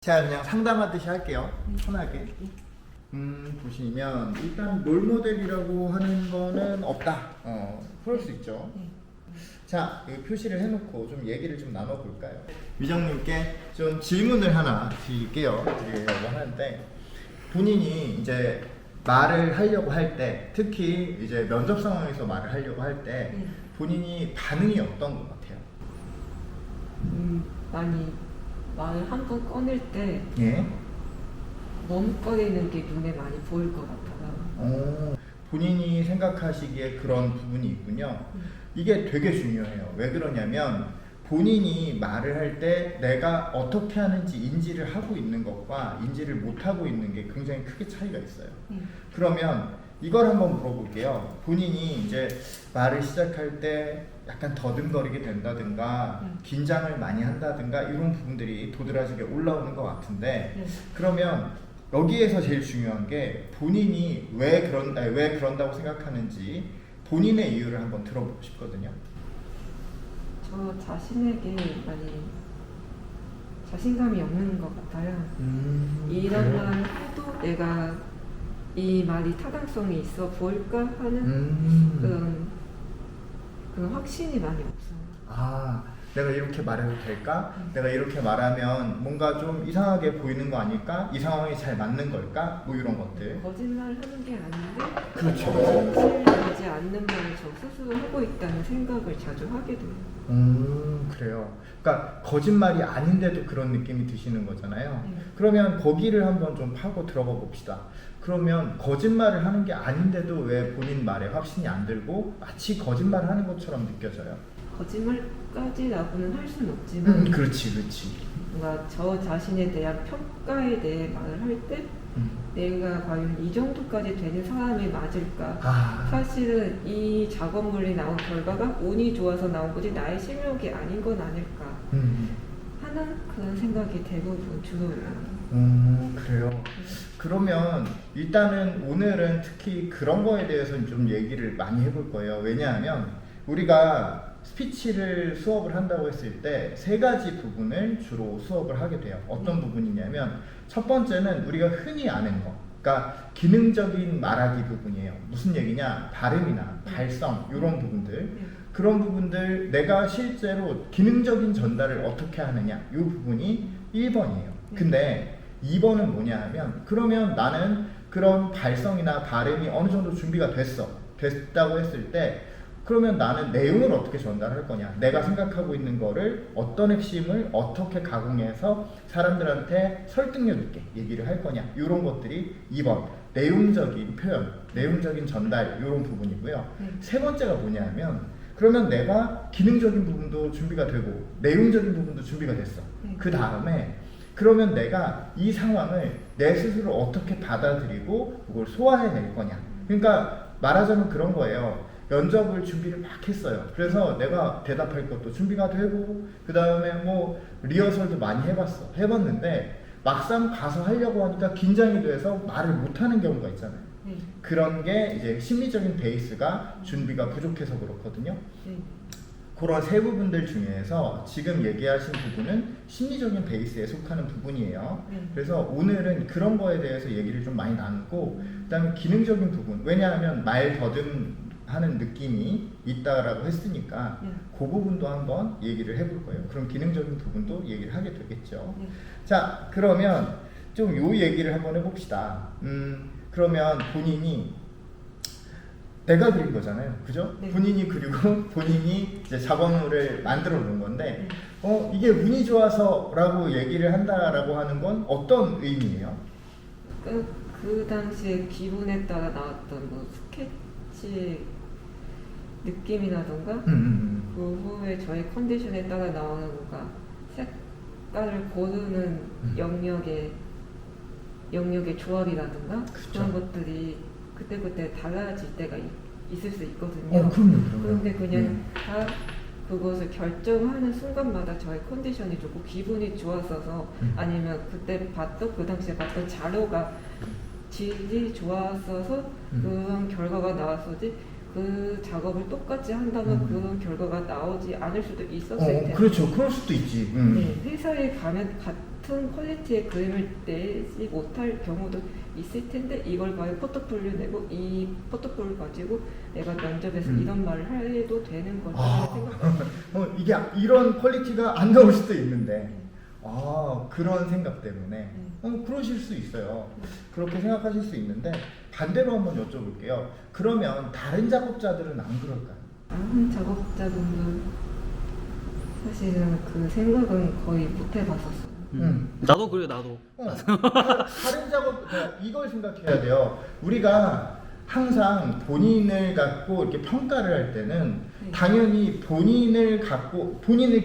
자, 그냥 상담하듯이 할게요. 네. 편하게. 보시면 일단 롤모델이라고 하는 거는 없다. 그럴 수 있죠. 네. 자, 여기 표시를 해놓고 좀 얘기를 좀 나눠볼까요? 위정님께 좀 질문을 하나 드리려고 하는데, 본인이 이제 말을 하려고 할 때, 특히 이제 면접 상황에서 말을 하려고 할 때, 네. 본인이 반응이 어떤 것 같아요? 많이 말을 한 번 꺼낼 때 예? 머뭇거리는 게 눈에 많이 보일 것 같아요. 본인이 생각하시기에 그런 부분이 있군요. 이게 되게 중요해요. 왜 그러냐면 본인이 말을 할 때 내가 어떻게 하는지 인지를 하고 있는 것과 인지를 못하고 있는 게 굉장히 크게 차이가 있어요. 그러면 이걸 한번 물어볼게요. 본인이 이제 말을 시작할 때 약간 더듬거리게 된다든가 긴장을 많이 한다든가 이런 부분들이 도드라지게 올라오는 것 같은데, 그러면 여기에서 제일 중요한 게 본인이 왜 그런다고 생각하는지 본인의 이유를 한번 들어보고 싶거든요. 저 자신에게 많이 자신감이 없는 것 같아요. 이런 말을 해도 내가 이 말이 타당성이 있어 보일까 하는 그런 확신이 많이 없어요. 아, 내가 이렇게 말해도 될까? 내가 이렇게 말하면 뭔가 좀 이상하게 보이는 거 아닐까? 이 상황이 잘 맞는 걸까? 뭐 이런 것들. 거짓말을 하는 게 아닌데 그렇죠. 진실되지 않는 말을 저 스스로 하고 있다는 생각을 자주 하게 돼요. 그래요. 그러니까 거짓말이 아닌데도 그런 느낌이 드시는 거잖아요. 네. 그러면 거기를 한번 좀 파고 들어가 봅시다. 그러면 거짓말을 하는 게 아닌데도 왜 본인 말에 확신이 안 들고 마치 거짓말을 하는 것처럼 느껴져요? 거짓말까지라고는 할 수는 없지만 그렇지. 뭔가 저 자신에 대한 평가에 대해 말을 할 때 내가 과연 이 정도까지 되는 사람이 맞을까? 사실은 이 작업물이 나온 결과가 운이 좋아서 나온 거지 나의 실력이 아닌 건 아닐까 하는 그런 생각이 대부분 주로요. 그래요. 그러면 일단은 오늘은 특히 그런 거에 대해서는 좀 얘기를 많이 해볼 거예요. 왜냐하면 우리가 스피치를 수업을 한다고 했을 때 세 가지 부분을 주로 수업을 하게 돼요. 어떤 부분이냐면 첫 번째는 우리가 흔히 아는 거, 그러니까 기능적인 말하기 부분이에요. 무슨 얘기냐? 발음이나 발성 이런 부분들, 그런 부분들 내가 실제로 기능적인 전달을 어떻게 하느냐 이 부분이 1번이에요. 근데 2번은 뭐냐 하면, 그러면 나는 그런 발성이나 발음이 어느 정도 준비가 됐다고 했을 때, 그러면 나는 내용을 어떻게 전달할 거냐, 내가 생각하고 있는 거를 어떤 핵심을 어떻게 가공해서 사람들한테 설득력 있게 얘기를 할 거냐, 이런 것들이 2번 내용적인 표현, 내용적인 전달 이런 부분이고요. 세 번째가 뭐냐면, 그러면 내가 기능적인 부분도 준비가 되고 내용적인 부분도 준비가 됐어. 그 다음에 그러면 내가 이 상황을 내 스스로 어떻게 받아들이고 그걸 소화해낼 거냐. 그러니까 말하자면 그런 거예요. 면접을 준비를 막 했어요. 그래서 내가 대답할 것도 준비가 되고, 그 다음에 뭐 리허설도 많이 해봤는데 막상 가서 하려고 하니까 긴장이 돼서 말을 못하는 경우가 있잖아요. 그런 게 이제 심리적인 베이스가 준비가 부족해서 그렇거든요. 그런 세 부분들 중에서 지금 얘기하신 부분은 심리적인 베이스에 속하는 부분이에요. 그래서 오늘은 그런 거에 대해서 얘기를 좀 많이 나누고, 그 다음에 기능적인 부분, 왜냐하면 말 더듬하는 느낌이 있다라고 했으니까 그 부분도 한번 얘기를 해볼 거예요. 그럼 기능적인 부분도 얘기를 하게 되겠죠. 자, 그러면 좀 요 얘기를 한번 해봅시다. 그러면 본인이 내가 그린 거잖아요, 그죠? 본인이 그리고 본인이 이제 작업물을 만들어 놓은 건데, 이게 운이 좋아서라고 얘기를 한다라고 하는 건 어떤 의미예요? 그 당시에 기분에 따라 나왔던 뭐 스케치 느낌이라던가 그 후에 저의 컨디션에 따라 나오는 뭔가 색깔을 고르는 영역의 조합이라든가 그런 것들이 그때그때 달라질 때가 있을 수 있거든요. 그런데 그냥 다 그것을 결정하는 순간마다 저의 컨디션이 좋고 기분이 좋았어서, 아니면 그 당시에 봤던 자료가 질이 좋았어서 그런 결과가 나왔었지, 그 작업을 똑같이 한다면 그런 결과가 나오지 않을 수도 있었을 텐데. 그렇죠. 그럴 수도 있지. 네, 회사에 가면 같은 같은 퀄리티의 그림을 내지 못할 경우도 있을 텐데 이걸 봐야 포트폴리오 내고 이 포트폴리오 가지고 내가 면접에서 이런 말을 해도 되는 거라고 생각합니다. 이게 이런 퀄리티가 안 나올 수도 있는데 그런 생각 때문에 그러실 수 있어요. 그렇게 생각하실 수 있는데 반대로 한번 여쭤볼게요. 그러면 다른 작업자들은 안 그럴까요? 다른 작업자분들 사실은 그 생각은 거의 못 해봤었어요. 나도 그래요, 나도. 다른 작업 이걸 생각해야 돼요. 우리가 항상 본인을 갖고 이렇게 평가를 할 때는 당연히 본인을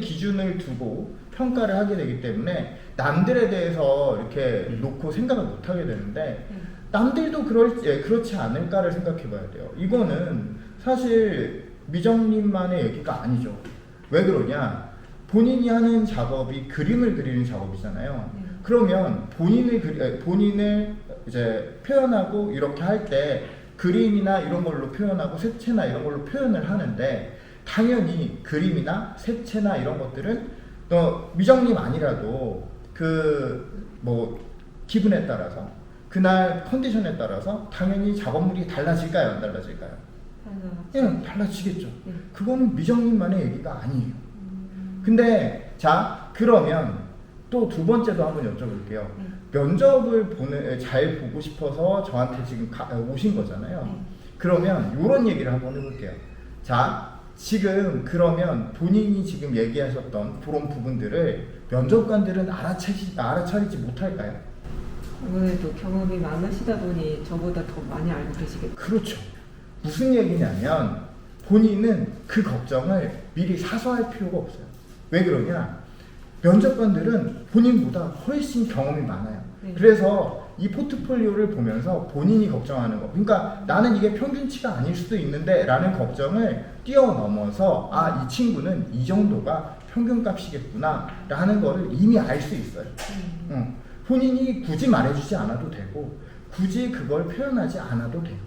기준을 두고 평가를 하게 되기 때문에 남들에 대해서 이렇게 놓고 생각을 못 하게 되는데 남들도 그렇지 않을까를 생각해 봐야 돼요. 이거는 사실 미정님만의 얘기가 아니죠. 왜 그러냐? 본인이 하는 작업이 그림을 그리는 작업이잖아요. 그러면 본인을 이제 표현하고 이렇게 할 때 그림이나 이런 걸로 표현하고 색채나 이런 걸로 표현을 하는데 당연히 그림이나 색채나 이런 것들은 미정님 아니라도 기분에 따라서 그날 컨디션에 따라서 당연히 작업물이 달라질까요? 안 달라질까요? 달라지겠죠. 그거는 미정님만의 얘기가 아니에요. 근데 자 그러면 또 두 번째도 한번 여쭤볼게요. 면접을 잘 보고 싶어서 저한테 지금 오신 거잖아요. 그러면 이런 얘기를 한번 해볼게요. 자 지금 그러면 본인이 지금 얘기하셨던 그런 부분들을 면접관들은 알아차리지 못할까요? 아무래도 경험이 많으시다 보니 저보다 더 많이 알고 계시겠죠. 그렇죠. 무슨 얘기냐면 본인은 그 걱정을 미리 사소할 필요가 없어요. 왜 그러냐? 면접관들은 본인보다 훨씬 경험이 많아요. 그래서 이 포트폴리오를 보면서 본인이 걱정하는 거, 그러니까 나는 이게 평균치가 아닐 수도 있는데 라는 걱정을 뛰어넘어서 이 친구는 이 정도가 평균값이겠구나 라는 거를 이미 알 수 있어요. 본인이 굳이 말해주지 않아도 되고 굳이 그걸 표현하지 않아도 돼요.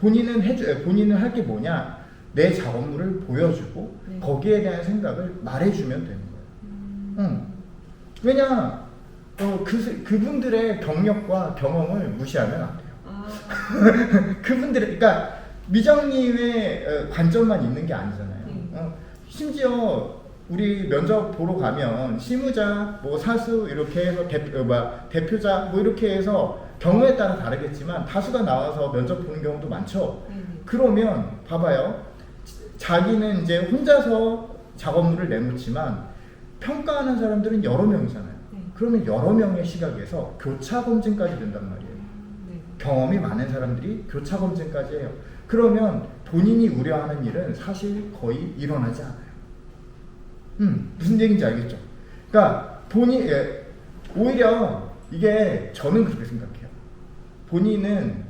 본인은 할 게 뭐냐? 내 작업물을 보여주고 거기에 대한 생각을 말해주면 되는 거예요. 왜냐? 그분들의 경력과 경험을 무시하면 안 돼요. 그러니까 미정님의 관점만 있는 게 아니잖아요. 심지어 우리 면접 보러 가면 실무자, 사수 이렇게 해서 대표자 이렇게 해서 경우에 따라 다르겠지만 다수가 나와서 면접 보는 경우도 많죠. 그러면 봐봐요. 자기는 이제 혼자서 작업물을 내놓지만 평가하는 사람들은 여러 명이잖아요. 그러면 여러 명의 시각에서 교차 검증까지 된단 말이에요. 경험이 많은 사람들이 교차 검증까지 해요. 그러면 본인이 우려하는 일은 사실 거의 일어나지 않아요. 무슨 얘기인지 알겠죠? 그러니까 오히려 이게 저는 그렇게 생각해요. 본인은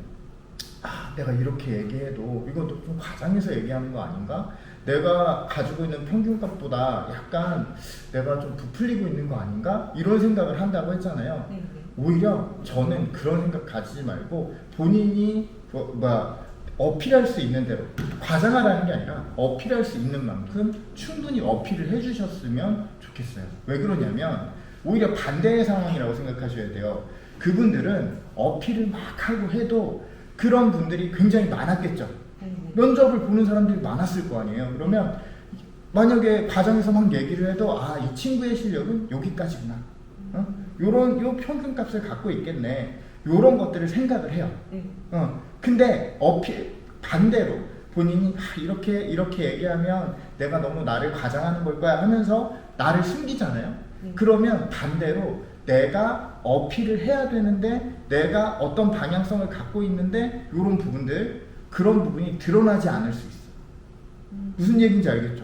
내가 이렇게 얘기해도 이것도 좀 과장해서 얘기하는 거 아닌가? 내가 가지고 있는 평균값보다 약간 내가 좀 부풀리고 있는 거 아닌가? 이런 생각을 한다고 했잖아요. 오히려 저는 그런 생각 가지지 말고 본인이 어필할 수 있는 대로, 과장하라는 게 아니라 어필할 수 있는 만큼 충분히 어필을 해주셨으면 좋겠어요. 왜 그러냐면 오히려 반대의 상황이라고 생각하셔야 돼요. 그분들은 어필을 막 하고 해도 그런 분들이 굉장히 많았겠죠. 면접을 보는 사람들이 많았을 거 아니에요. 그러면 만약에 과정에서 막 얘기를 해도 이 친구의 실력은 여기까지구나. 요 평균값을 갖고 있겠네. 요런 것들을 생각을 해요. 근데 반대로 본인이 이렇게 얘기하면 내가 너무 나를 과장하는 걸 거야 하면서 나를 숨기잖아요. 그러면 반대로 내가 어필을 해야 되는데 내가 어떤 방향성을 갖고 있는데 요런 그런 부분이 드러나지 않을 수 있어. 무슨 얘기인지 알겠죠?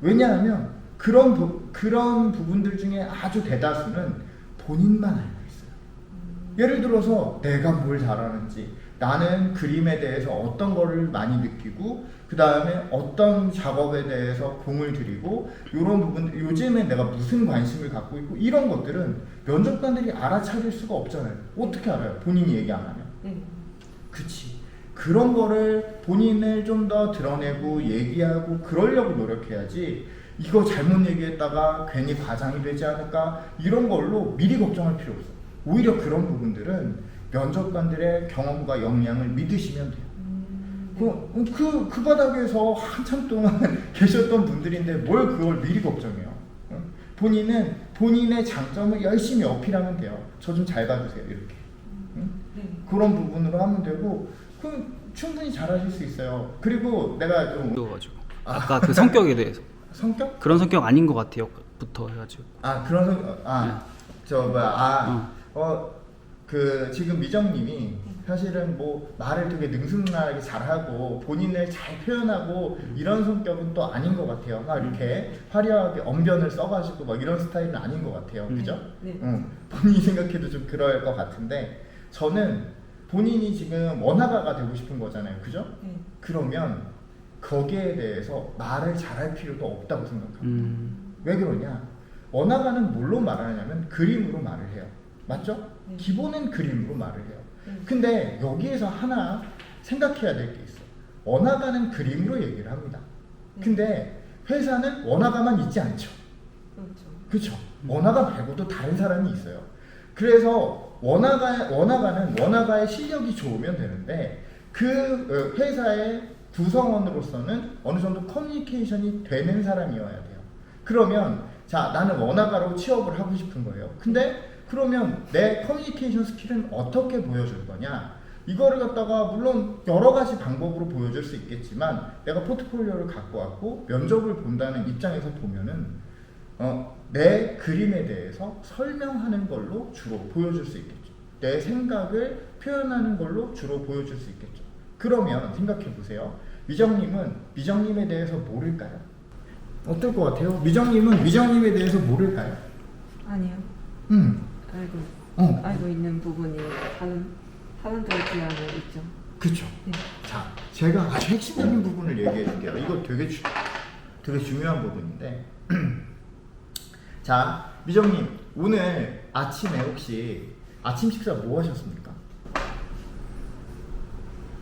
왜냐하면 그런 부분들 중에 아주 대다수는 본인만 알고 있어요. 예를 들어서 내가 뭘 잘하는지, 나는 그림에 대해서 어떤 거를 많이 느끼고 그 다음에 어떤 작업에 대해서 공을 들이고 이런 부분, 요즘에 내가 무슨 관심을 갖고 있고 이런 것들은 면접관들이 알아차릴 수가 없잖아요. 어떻게 알아요? 본인이 얘기 안 하면. 그치. 그런 거를 본인을 좀 더 드러내고 얘기하고 그러려고 노력해야지. 이거 잘못 얘기했다가 괜히 과장이 되지 않을까 이런 걸로 미리 걱정할 필요 없어. 오히려 그런 부분들은 면접관들의 경험과 역량을 믿으시면 돼요. 그 바닥에서 한참 동안 계셨던 분들인데 뭘 그걸 미리 걱정해요. 본인은 본인의 장점을 열심히 어필하면 돼요. 저 좀 잘 봐주세요 이렇게. 그런 부분으로 하면 되고 충분히 잘하실 수 있어요. 그리고 내가 좀 아까 그 성격에 대해서 성격? 그런 성격 아닌 것 같아요 부터 해가지고 그런 성격 그 지금 미정님이 사실은 뭐 말을 되게 능숙하게 잘하고 본인을 잘 표현하고 이런 성격은 또 아닌 것 같아요. 막 이렇게 화려하게 언변을 써가지고 막 이런 스타일은 아닌 것 같아요. 그죠? 네. 본인이 생각해도 좀 그럴 것 같은데 저는 본인이 지금 원화가가 되고 싶은 거잖아요. 그죠? 네. 그러면 거기에 대해서 말을 잘할 필요도 없다고 생각합니다. 왜 그러냐? 원화가는 뭘로 말하냐면 그림으로 말을 해요. 맞죠? 네. 기본은 그림으로 말을 해요. 근데 여기에서 하나 생각해야 될 게 있어. 원화가는 그림으로 얘기를 합니다. 근데 회사는 원화가만 있지 않죠. 그렇죠. 원화가 말고도 다른 사람이 있어요. 그래서 원화가는 원화가의 실력이 좋으면 되는데 그 회사의 구성원으로서는 어느 정도 커뮤니케이션이 되는 사람이어야 돼요. 그러면 자, 나는 원화가로 취업을 하고 싶은 거예요. 근데 그러면 내 커뮤니케이션 스킬은 어떻게 보여줄 거냐? 이거를 갖다가 물론 여러 가지 방법으로 보여줄 수 있겠지만 내가 포트폴리오를 갖고 왔고 면접을 본다는 입장에서 보면은 내 그림에 대해서 설명하는 걸로 주로 보여줄 수 있겠죠. 내 생각을 표현하는 걸로 주로 보여줄 수 있겠죠. 그러면 생각해 보세요. 미정님은 미정님에 대해서 모를까요? 어떨 것 같아요? 미정님은 미정님에 대해서 모를까요? 아니요. 알고 있는 부분이 다른 사람들에 비하면 있죠. 그렇죠. 네. 자, 제가 아주 핵심적인 부분을 얘기해 줄게요. 이거 되게 중요한 부분인데 자, 미정님 오늘 아침에 혹시 아침 식사 뭐 하셨습니까?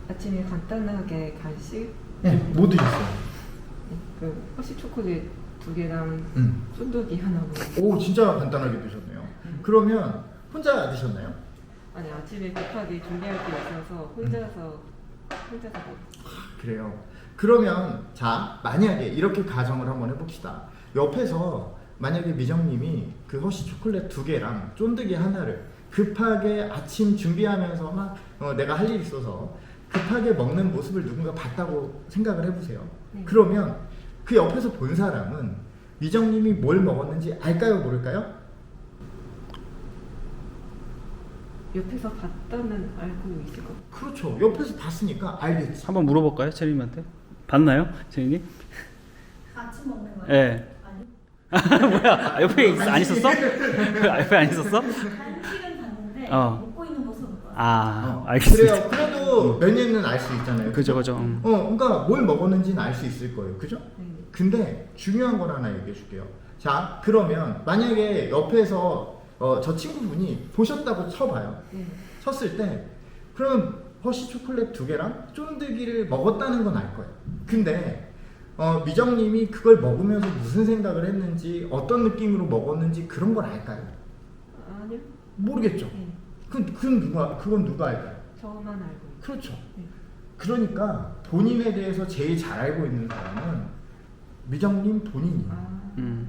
아침에 간단하게 간식? 네, 뭐 드셨어요? 그 허쉬 초콜릿 2개랑 쫀득이 하나 먹었어요. 오, 진짜 간단하게 드셨네요. 그러면 혼자 드셨나요? 아니, 아침에 급하게 준비할 게 있어서 혼자서 먹었어요. 그래요. 그러면 자, 만약에 이렇게 가정을 한번 해봅시다. 옆에서 만약에 미정님이 그 허쉬 초콜릿 2개랑 쫀득이 하나를 급하게 아침 준비하면서 막 내가 할 일이 있어서 급하게 먹는 모습을 누군가 봤다고 생각을 해보세요. 그러면 그 옆에서 본 사람은 미정님이 뭘 먹었는지 알까요, 모를까요? 옆에서 봤다면 알고 있을 것 같아요. 그렇죠. 옆에서 봤으니까 알겠지. 한번 물어볼까요, 체리님한테? 봤나요, 체리님? 아침 먹는 거예요? 네. 아니. 뭐야? 옆에 안 있었어? 옆에 안 있었어? 간식은 봤는데 어. 먹고 있는 모습은 못 봤어요. 알겠습니다. 그래요. 그래도 메뉴는 알 수 있잖아요. 그죠. 그러니까 뭘 먹었는지는 알 수 있을 거예요. 그죠? 네. 근데 중요한 걸 하나 얘기해 줄게요. 자, 그러면 만약에 옆에서 저 친구분이 보셨다고 쳐봐요. 네. 쳤을 때 그러면 허쉬 초콜릿 2개랑 쫀득이를 먹었다는 건 알 거예요. 근데 미정님이 그걸 먹으면서 무슨 생각을 했는지 어떤 느낌으로 먹었는지 그런 걸 알까요? 아니요. 모르겠죠. 네. 그건 누가 알까요? 저만 알고 있어요. 그렇죠. 네. 그러니까 본인에 대해서 제일 잘 알고 있는 사람은 미정님 본인이에요.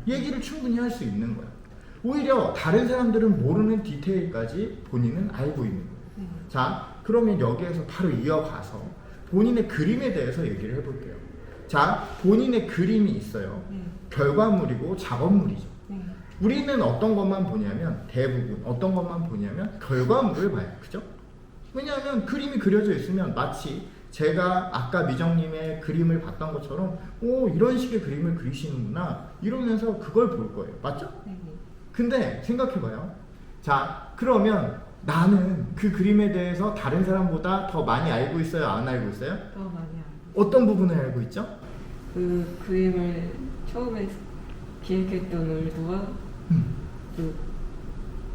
얘기를 충분히 할 수 있는 거예요. 오히려 다른 사람들은 모르는 디테일까지 본인은 알고 있는 거예요. 자, 그러면 여기에서 바로 이어가서 본인의 그림에 대해서 얘기를 해볼게요. 자, 본인의 그림이 있어요. 결과물이고 작업물이죠. 우리는 어떤 것만 보냐면 대부분 어떤 것만 보냐면 결과물을 봐요. 그죠? 왜냐하면 그림이 그려져 있으면 마치 제가 아까 미정님의 그림을 봤던 것처럼 오, 이런 식의 그림을 그리시는구나 이러면서 그걸 볼 거예요. 맞죠? 근데 생각해봐요. 자, 그러면 나는 그 그림에 대해서 다른 사람보다 더 많이 알고 있어요? 안 알고 있어요? 더 많이 알고. 어떤 부분을 알고 있죠? 그 그림을 처음에 기획했던 의도와 그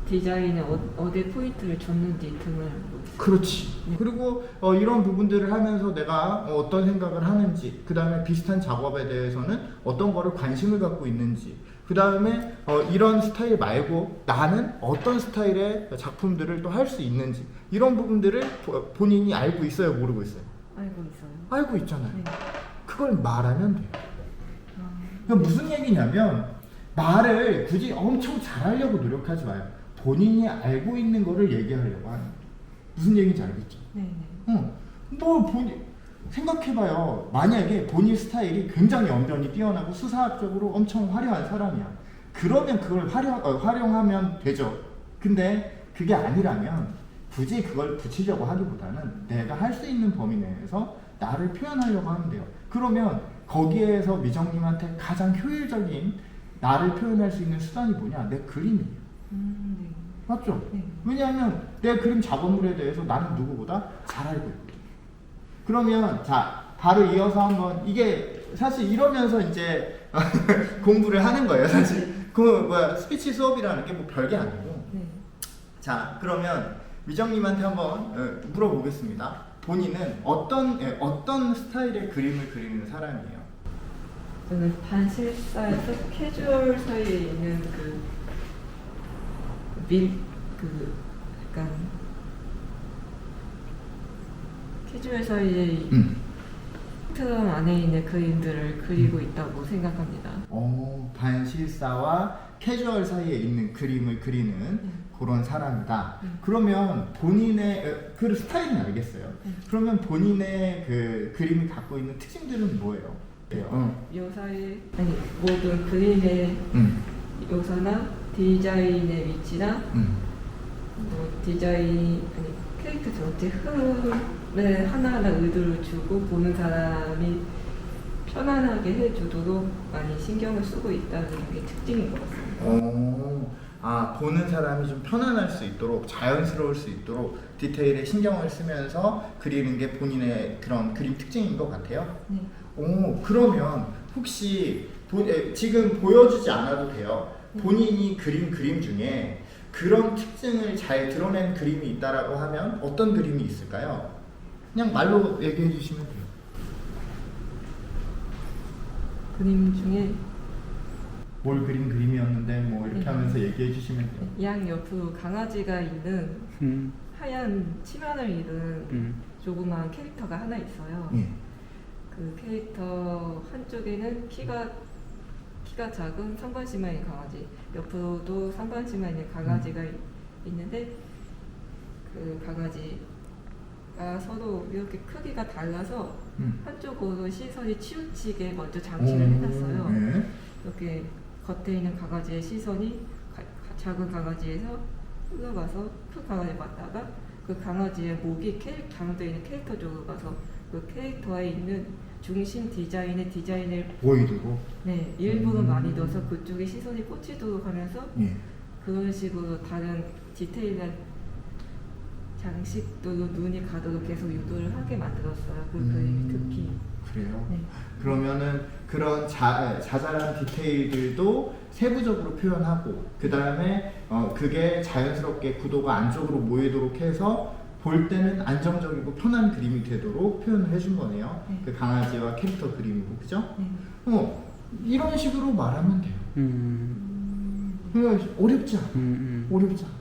디자인에 어디에 포인트를 줬는지 등을 알고 있어요. 그렇지. 그리고 이런 부분들을 하면서 내가 어떤 생각을 하는지, 그 다음에 비슷한 작업에 대해서는 어떤 거를 관심을 갖고 있는지, 그 다음에 이런 스타일 말고 나는 어떤 스타일의 작품들을 또 할 수 있는지, 이런 부분들을 본인이 알고 있어요, 모르고 있어요? 알고 있어요. 알고 있잖아요. 네. 그걸 말하면 돼요. 아, 그럼 무슨 얘기냐면 말을 굳이 엄청 잘하려고 노력하지 마요. 본인이 알고 있는 거를 얘기하려고 하는 거예요. 무슨 얘기인지 알겠죠? 네네. 뭐 생각해봐요. 만약에 본인 스타일이 굉장히 언변이 뛰어나고 수사학적으로 엄청 화려한 사람이야. 그러면 그걸 활용하면 되죠. 근데 그게 아니라면 굳이 그걸 붙이려고 하기보다는 내가 할 수 있는 범위 내에서 나를 표현하려고 하면 돼요. 그러면 거기에서 미정님한테 가장 효율적인 나를 표현할 수 있는 수단이 뭐냐? 내 그림이에요. 네. 맞죠? 네. 왜냐하면 내 그림 작업물에 대해서 나는 누구보다 잘 알고 있거든. 그러면 자 바로 이어서 한번 이게 사실 이러면서 이제 공부를 하는 거예요. 사실 스피치 수업이라는 게 뭐 별게 아니고. 네. 자 그러면 미정님한테 한번 물어보겠습니다. 본인은 어떤 스타일의 그림을 그리는 사람이에요? 저는 반실사에서 캐주얼 사이에 있는 약간 캐주얼 사이에 틀 안에 있는 그림들을 그리고 있다고 생각합니다. 반실사와 캐주얼 사이에 있는 그림을 그리는 그런 사람이다. 그러면 본인의 그 스타일은 알겠어요. 그러면 본인의 그 그림이 갖고 있는 특징들은 뭐예요? 묘사의 모든 그림의 묘사나 디자인의 위치나 캐릭터 전체 흐름을 하나하나 의도를 주고 보는 사람이 편안하게 해주도록 많이 신경을 쓰고 있다는 게 특징인 것 같습니다. 보는 사람이 좀 편안할 수 있도록, 자연스러울 수 있도록 디테일에 신경을 쓰면서 그리는 게 본인의 그런 그림 특징인 것 같아요. 네. 그러면 혹시 지금 보여주지 않아도 돼요. 본인이 그린 그림 중에 그런 특징을 잘 드러낸 그림이 있다라고 하면 어떤 그림이 있을까요? 그냥 말로 얘기해 주시면 돼요. 그림 중에 뭘 그린 그림이었는데 뭐 이렇게 하면서 얘기해 주시면 돼요. 양 옆으로 강아지가 있는 하얀 치마를 입은 조그마한 캐릭터가 하나 있어요. 그 캐릭터 한쪽에는 키가 작은 상반신만 있는 강아지, 옆으로도 상반신만 있는 강아지가 있는데 그 강아지가 서로 이렇게 크기가 달라서 한쪽으로 시선이 치우치게 먼저 장치를 해놨어요. 이렇게 겉에 있는 강아지의 시선이 작은 강아지에서 흘러가서 큰 강아지에 맞다가 그 강아지의 목이 강도에 있는 캐릭터 쪽으로 가서 그 캐릭터에 있는 중심 디자인을 보이도록 일부러 많이 넣어서 그쪽에 시선이 꽂히도록 하면서 그런 식으로 다른 디테일한 장식도 눈이 가도록 계속 유도를 하게 만들었어요. 그 그림이 특히. 그래요? 네. 그러면은 그런 자잘한 디테일들도 세부적으로 표현하고 그 다음에 그게 자연스럽게 구도가 안쪽으로 모이도록 해서 볼 때는 안정적이고 편한 그림이 되도록 표현을 해준 거네요. 네. 그 강아지와 캐릭터 그림이고, 그죠? 네. 이런 식으로 말하면 돼요. 어렵지 않아. 어렵지 않아.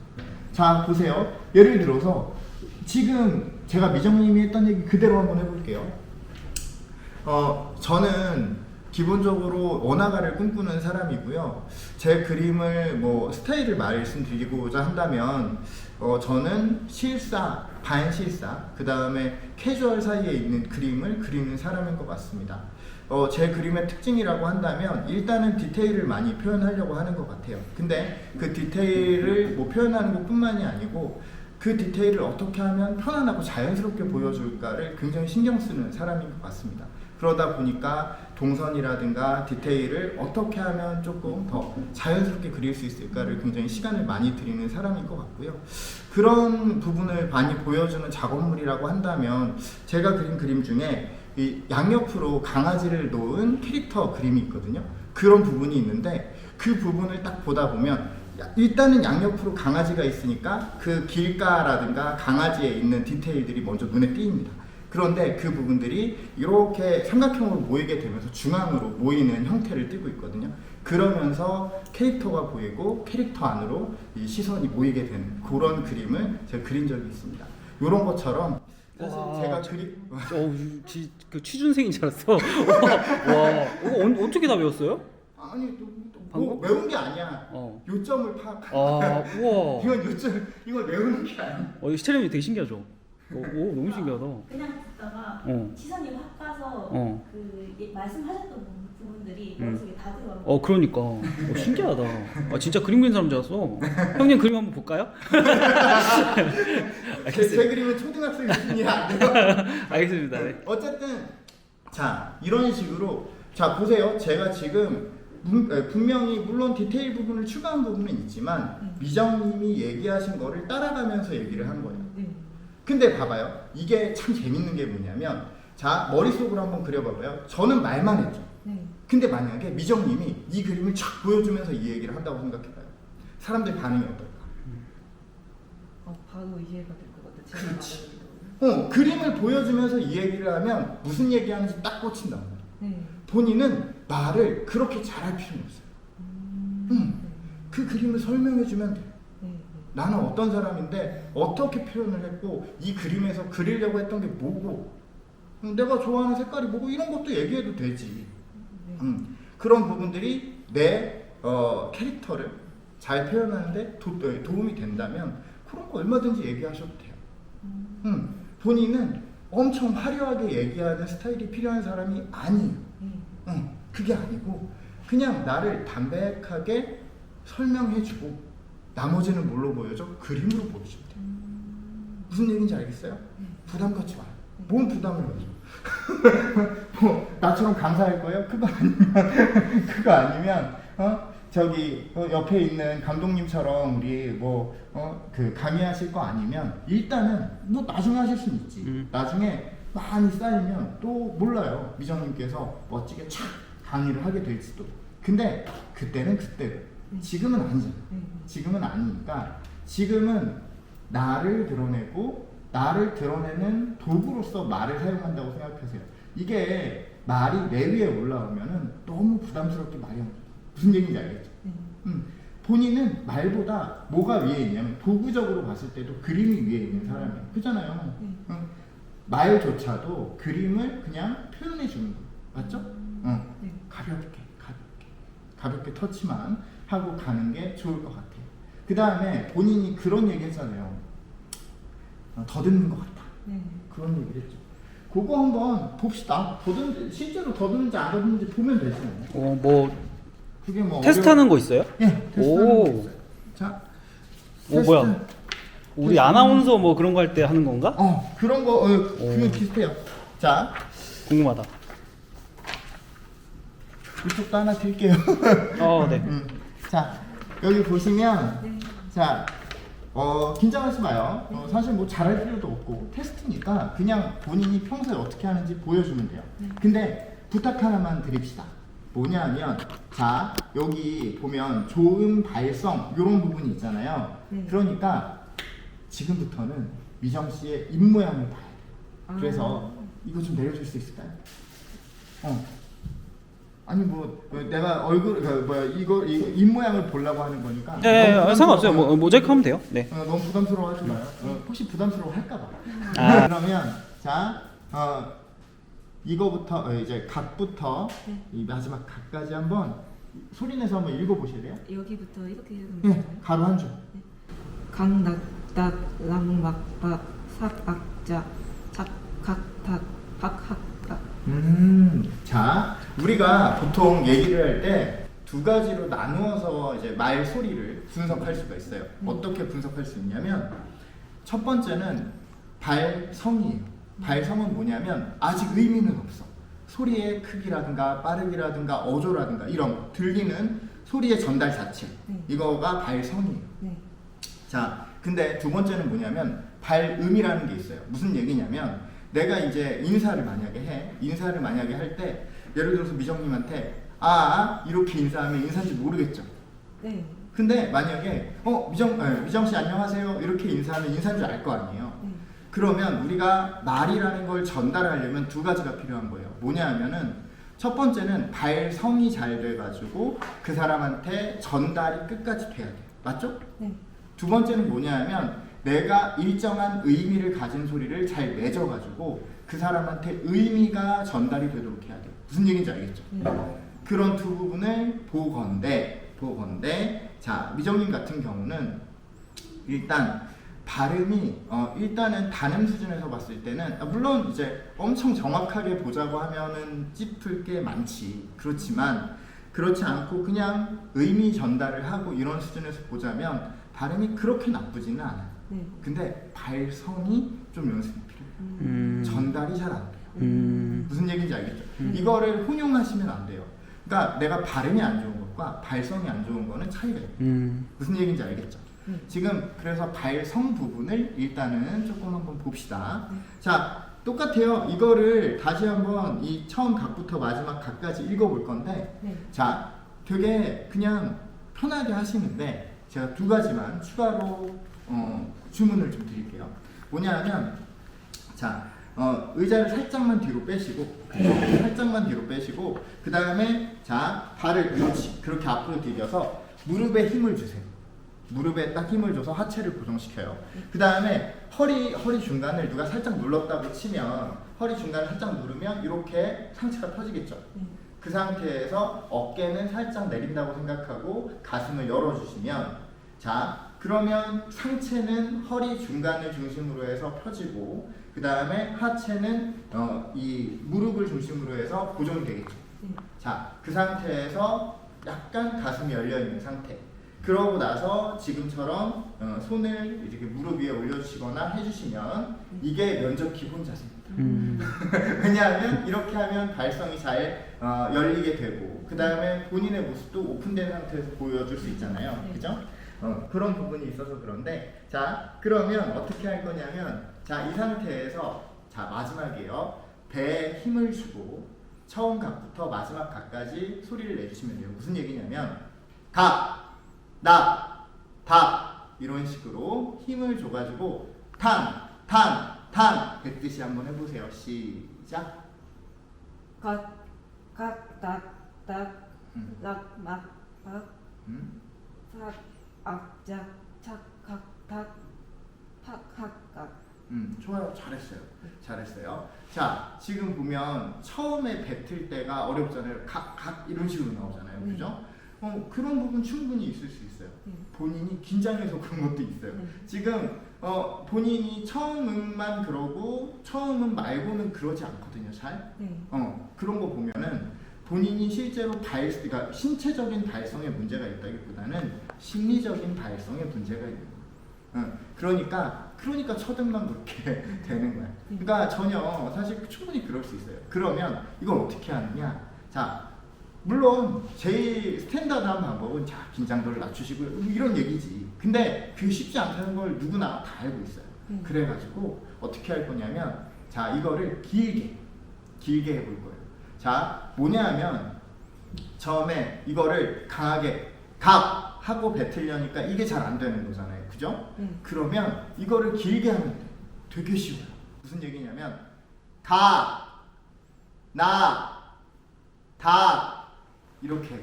자, 보세요. 예를 들어서 지금 제가 미정님이 했던 얘기 그대로 한번 해볼게요. 저는 기본적으로 원화가를 꿈꾸는 사람이고요. 제 그림을 스타일을 말씀드리고자 한다면 저는 실사, 반실사, 그 다음에 캐주얼 사이에 있는 그림을 그리는 사람인 것 같습니다. 제 그림의 특징이라고 한다면 일단은 디테일을 많이 표현하려고 하는 것 같아요. 근데 그 디테일을 표현하는 것 뿐만이 아니고 그 디테일을 어떻게 하면 편안하고 자연스럽게 보여줄까를 굉장히 신경 쓰는 사람인 것 같습니다. 그러다 보니까 동선이라든가 디테일을 어떻게 하면 조금 더 자연스럽게 그릴 수 있을까를 굉장히 시간을 많이 들이는 사람인 것 같고요. 그런 부분을 많이 보여주는 작업물이라고 한다면 제가 그린 그림 중에 이 양옆으로 강아지를 놓은 캐릭터 그림이 있거든요. 그런 부분이 있는데 그 부분을 딱 보다 보면 일단은 양옆으로 강아지가 있으니까 그 길가라든가 강아지에 있는 디테일들이 먼저 눈에 띄입니다. 그런데 그 부분들이 이렇게 삼각형으로 모이게 되면서 중앙으로 모이는 형태를 띠고 있거든요. 그러면서 캐릭터가 보이고 캐릭터 안으로 이 시선이 모이게 되는 그런 그림을 제가 그린 적이 있습니다. 이런 것처럼 사실 와, 제가 그림 그 취준생인 줄 알았어. 와, 이거 어떻게 다 배웠어요? 아니 방금? 뭐 외운 게 아니야. 어. 요점을 파악하는 아, 우와. 이건 요점 이걸 외우는 게 아니야. 시체림이 되게 신기하죠. 오, 너무 신기하다. 그냥 듣다가 어. 시선이 확 가서 어. 말씀하셨던 부분들이 머릿속에 다 들어가고. 그러니까. 신기하다. 진짜 그림 그린 사람 줄 알았어. 형님 그림 한번 볼까요? 제 그림은 초등학생 수준이 안 돼요. 알겠습니다. 네. 어쨌든 자 이런 식으로 자 보세요. 제가 지금 분명히 물론 디테일 부분을 추가한 부분은 있지만 미정님이 얘기하신 거를 따라가면서 얘기를 한 거예요. 네. 근데 봐봐요. 이게 참 재밌는 게 뭐냐면 자 머릿속으로 한번 그려봐봐요. 저는 말만 했죠. 네. 근데 만약에 미정님이 이 그림을 쫙 보여주면서 이 얘기를 한다고 생각해봐요. 사람들 반응이 어떨까? 바로 이해가 될 것 같아. 제가 그렇지. 말하는 거. 그림을 보여주면서 이 얘기를 하면 무슨 얘기하는지 딱 꽂힌단 말이에요. 네. 본인은 말을 그렇게 잘할 필요는 없어요. 그 그림을 설명해주면 돼요. 네. 나는 어떤 사람인데 어떻게 표현을 했고 이 그림에서 그리려고 했던 게 뭐고 내가 좋아하는 색깔이 뭐고 이런 것도 얘기해도 되지. 네. 그런 부분들이 내 캐릭터를 잘 표현하는데 도움이 된다면 그런 거 얼마든지 얘기하셔도 돼요. 본인은 엄청 화려하게 얘기하는 스타일이 필요한 사람이 아니에요. 그게 아니고 그냥 나를 담백하게 설명해주고 나머지는 뭘로 보여줘? 그림으로 보여주면 돼요. 무슨 얘기인지 알겠어요? 부담 갖지 마요. 뭔 부담을 가져? 뭐 나처럼 강사할 거예요? 그거 아니면 저기 옆에 있는 감독님처럼 우리 그 강의하실 거 아니면 일단은 뭐 나중에 하실 수는 있지. 나중에 많이 쌓이면 또 몰라요. 미정님께서 멋지게 착 강의를 하게 될지도. 근데 그때는 그때고 지금은 아니잖아. 지금은 아니니까 지금은 나를 드러내고 나를 드러내는 도구로서 말을 사용한다고 생각하세요. 이게 말이 내 위에 올라오면은 너무 부담스럽게 말이 안 돼. 무슨 얘기인지 알겠죠? 본인은 말보다 뭐가 위에 있냐면 도구적으로 봤을 때도 그림이 위에 있는 사람이에요. 그잖아요. 말조차도 그림을 그냥 표현해 주는 거예요. 맞죠? 가볍게 터치만 하고 가는 게 좋을 것 같아요. 그 다음에 본인이 그런 얘기 했잖아요. 더듬는 것 같다. 네. 그런 얘기를 했죠. 그거 한번 봅시다. 실제로 더듬는지 안 더듬는지 보면 되죠. 그게 뭐 테스트하는 거 있어요? 예, 테스트하는 거 있어요. 자, 뭐야? 우리 아나운서 뭐 그런 거 할 때 하는 건가? 그런 거 그게 비슷해요. 자, 궁금하다. 이쪽도 하나 드릴게요. 네. 자, 여기 보시면 자, 긴장하지 마요. 사실 뭐 잘할 필요도 없고 테스트니까 그냥 본인이 평소에 어떻게 하는지 보여주면 돼요. 근데 부탁 하나만 드립시다. 뭐냐면 자, 여기 보면 조음, 발성 이런 부분이 있잖아요. 그러니까 지금부터는 미정 씨의 입 모양을 봐야 돼요. 그래서 이거 좀 내려줄 수 있을까요? 아니 뭐 내가 얼굴 이거 입 모양을 보려고 하는 거니까. 네, 상관없어요. 모자이크 하면 돼요. 네. 너무 부담스러워하지 마요. 혹시 부담스러워 할까봐. 그러면 자, 이거부터 이제 각부터 이 마지막 각까지 한번 소리 내서 한번 읽어보실래요? 여기부터 이렇게 해주면 네, 가로 한 줄. 강낙닥 랑막박 삭악자 착각탁 박학각. 자, 우리가 보통 얘기를 할 때 두 가지로 나누어서 이제 말 소리를 분석할 수가 있어요. 어떻게 분석할 수 있냐면 첫 번째는 발성이에요. 발성은 뭐냐면 아직 의미는 없어. 소리의 크기라든가 빠르기라든가 어조라든가 이런 거, 들리는 소리의 전달 자체, 이거가 발성이에요. 자, 근데 두 번째는 뭐냐면 발음이라는 게 있어요. 무슨 얘기냐면 내가 이제 인사를 만약에 할 때 예를 들어서 미정님한테 이렇게 인사하면 인사인지 모르겠죠. 네. 근데 만약에 미정 씨 안녕하세요 이렇게 인사하면 인사인 줄 알 거 아니에요. 그러면 우리가 말이라는 걸 전달하려면 두 가지가 필요한 거예요. 뭐냐 하면은 첫 번째는 발성이 잘 돼가지고 그 사람한테 전달이 끝까지 돼야 돼요. 맞죠? 네. 두 번째는 뭐냐 하면 내가 일정한 의미를 가진 소리를 잘 맺어가지고 그 사람한테 의미가 전달이 되도록 해야 돼요. 무슨 얘기인지 알겠죠? 그런 두 부분을 보건대 자 미정님 같은 경우는 일단 발음이 일단은 단음 수준에서 봤을 때는 물론 이제 엄청 정확하게 보자고 하면은 짚을 게 많지. 그렇지만 그렇지 않고 그냥 의미 전달을 하고 이런 수준에서 보자면 발음이 그렇게 나쁘지는 않아요. 근데 발성이 좀 연습이 필요해요. 전달이 잘 안 돼요. 무슨 얘기인지 알겠죠? 이거를 혼용하시면 안 돼요. 그러니까 내가 발음이 안 좋은 것과 발성이 안 좋은 거는 차이가 있어요. 무슨 얘기인지 알겠죠? 지금 그래서 발성 부분을 일단은 조금 한번 봅시다. 자, 똑같아요. 이거를 다시 한번 이 처음 각부터 마지막 각까지 읽어볼 건데 자, 되게 그냥 편하게 하시는데 제가 두 가지만 추가로 주문을 좀 드릴게요. 뭐냐면 자, 의자를 살짝만 뒤로 빼시고 살짝만 뒤로 빼시고 그 다음에 자, 발을 그렇게 앞으로 디뎌서 무릎에 힘을 주세요. 무릎에 딱 힘을 줘서 하체를 고정시켜요. 그 다음에 허리 중간을 누가 살짝 눌렀다고 치면 허리 중간을 살짝 누르면 이렇게 상체가 펴지겠죠. 그 상태에서 어깨는 살짝 내린다고 생각하고 가슴을 열어주시면 자 그러면 상체는 허리 중간을 중심으로 해서 펴지고 그 다음에 하체는 이 무릎을 중심으로 해서 고정되겠죠. 자 그 상태에서 약간 가슴이 열려있는 상태. 그러고 나서 지금처럼 손을 이렇게 무릎 위에 올려주시거나 해주시면 이게 면접 기본 자세입니다. 왜냐하면 이렇게 하면 발성이 잘 열리게 되고 그 다음에 본인의 모습도 오픈된 상태에서 보여줄 수 있잖아요. 그죠? 그런 부분이 있어서 그런데 자 그러면 어떻게 할 거냐면 자 이 상태에서 자 마지막이에요. 배에 힘을 주고 처음 각부터 마지막 각까지 소리를 내주시면 돼요. 무슨 얘기냐면 각 나, 다 이런 식으로 힘을 줘가지고 탄 뱉듯이 한번 해보세요. 시작. 각, 딱, 락, 막, 삭, 악작, 착, 각, 탁, 각. 좋아요. 잘했어요. 자, 지금 보면 처음에 뱉을 때가 어렵잖아요. 각 이런 식으로 나오잖아요. 그죠? 그런 부분 충분히 있을 수 있어요. 본인이 긴장해서 그런 것도 있어요. 지금 본인이 처음만 그러고 처음은 말고는 그러지 않거든요. 잘. 그런 거 보면은 본인이 실제로 그러니까 신체적인 발성에 문제가 있다기보다는 심리적인 발성에 문제가 있는 거예요. 그러니까 첫음만 그렇게 되는 거야. 그러니까 전혀 사실 충분히 그럴 수 있어요. 그러면 이걸 어떻게 하느냐? 자. 물론 제일 스탠다드한 방법은 자 긴장도를 낮추시고 이런 얘기지. 근데 그게 쉽지 않다는 걸 누구나 다 알고 있어요. 그래가지고 어떻게 할 거냐면 자 이거를 길게 해볼 거예요. 자 뭐냐면 처음에 이거를 강하게 각 하고 뱉으려니까 이게 잘 안 되는 거잖아요. 그죠? 그러면 이거를 길게 하면 돼. 되게 쉬워요. 무슨 얘기냐면 나 다 이렇게 해요.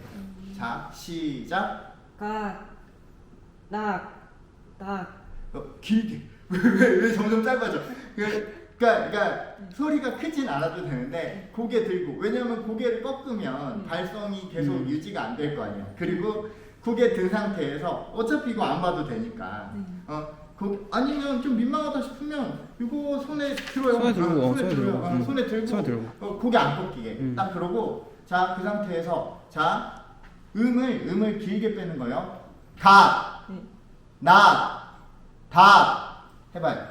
자 시작. 길게. 왜 점점 짧아져? 그러니까 소리가 크진 않아도 되는데 고개 들고 왜냐하면 고개를 꺾으면 발성이 계속 유지가 안 될 거 아니에요. 그리고 고개 든 상태에서 어차피 이거 안 봐도 되니까 아니면 좀 민망하다 싶으면 이거 손에 들어요. 손에 들고 고개 안 꺾이게 딱 그러고 자 그 상태에서 자 음을 길게 빼는 거예요. 나 다 해봐요.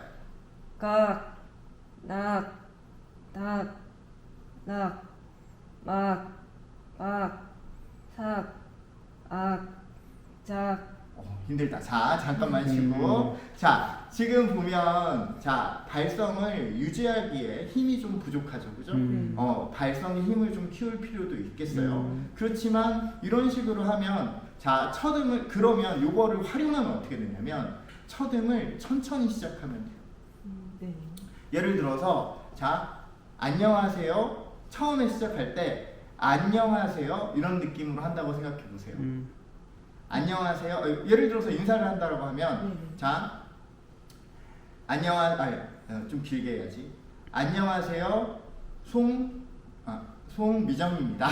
힘들다. 자, 잠깐만 쉬고. 자, 지금 보면 자, 발성을 유지하기에 힘이 좀 부족하죠. 그죠? 발성의 힘을 좀 키울 필요도 있겠어요. 그렇지만 이런 식으로 하면 자, 첫음을 그러면 요거를 활용하면 어떻게 되냐면 첫음을 천천히 시작하면 돼요. 네. 예를 들어서 자, 안녕하세요. 처음에 시작할 때 안녕하세요 이런 느낌으로 한다고 생각해 보세요. 안녕하세요. 예를 들어서 인사를 한다고 하면 자, 좀 길게 해야지. 안녕하세요. 송미정입니다.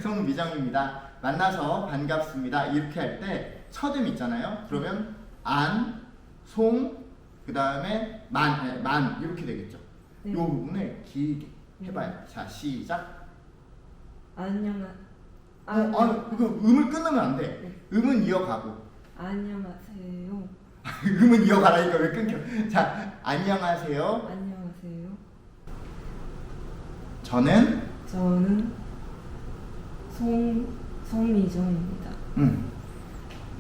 송미정입니다. 만나서 반갑습니다. 이렇게 할 때 첫음 있잖아요. 그러면 안, 송, 그 다음에 만 이렇게 되겠죠. 이 부분을 길게 해봐요. 자, 시작. 이거 음을 끊으면 안 돼. 음은 이어가고. 안녕하세요. 음은 이어가라니까 왜 끊겨? 자, 안녕하세요. 안녕하세요. 저는 송미정입니다.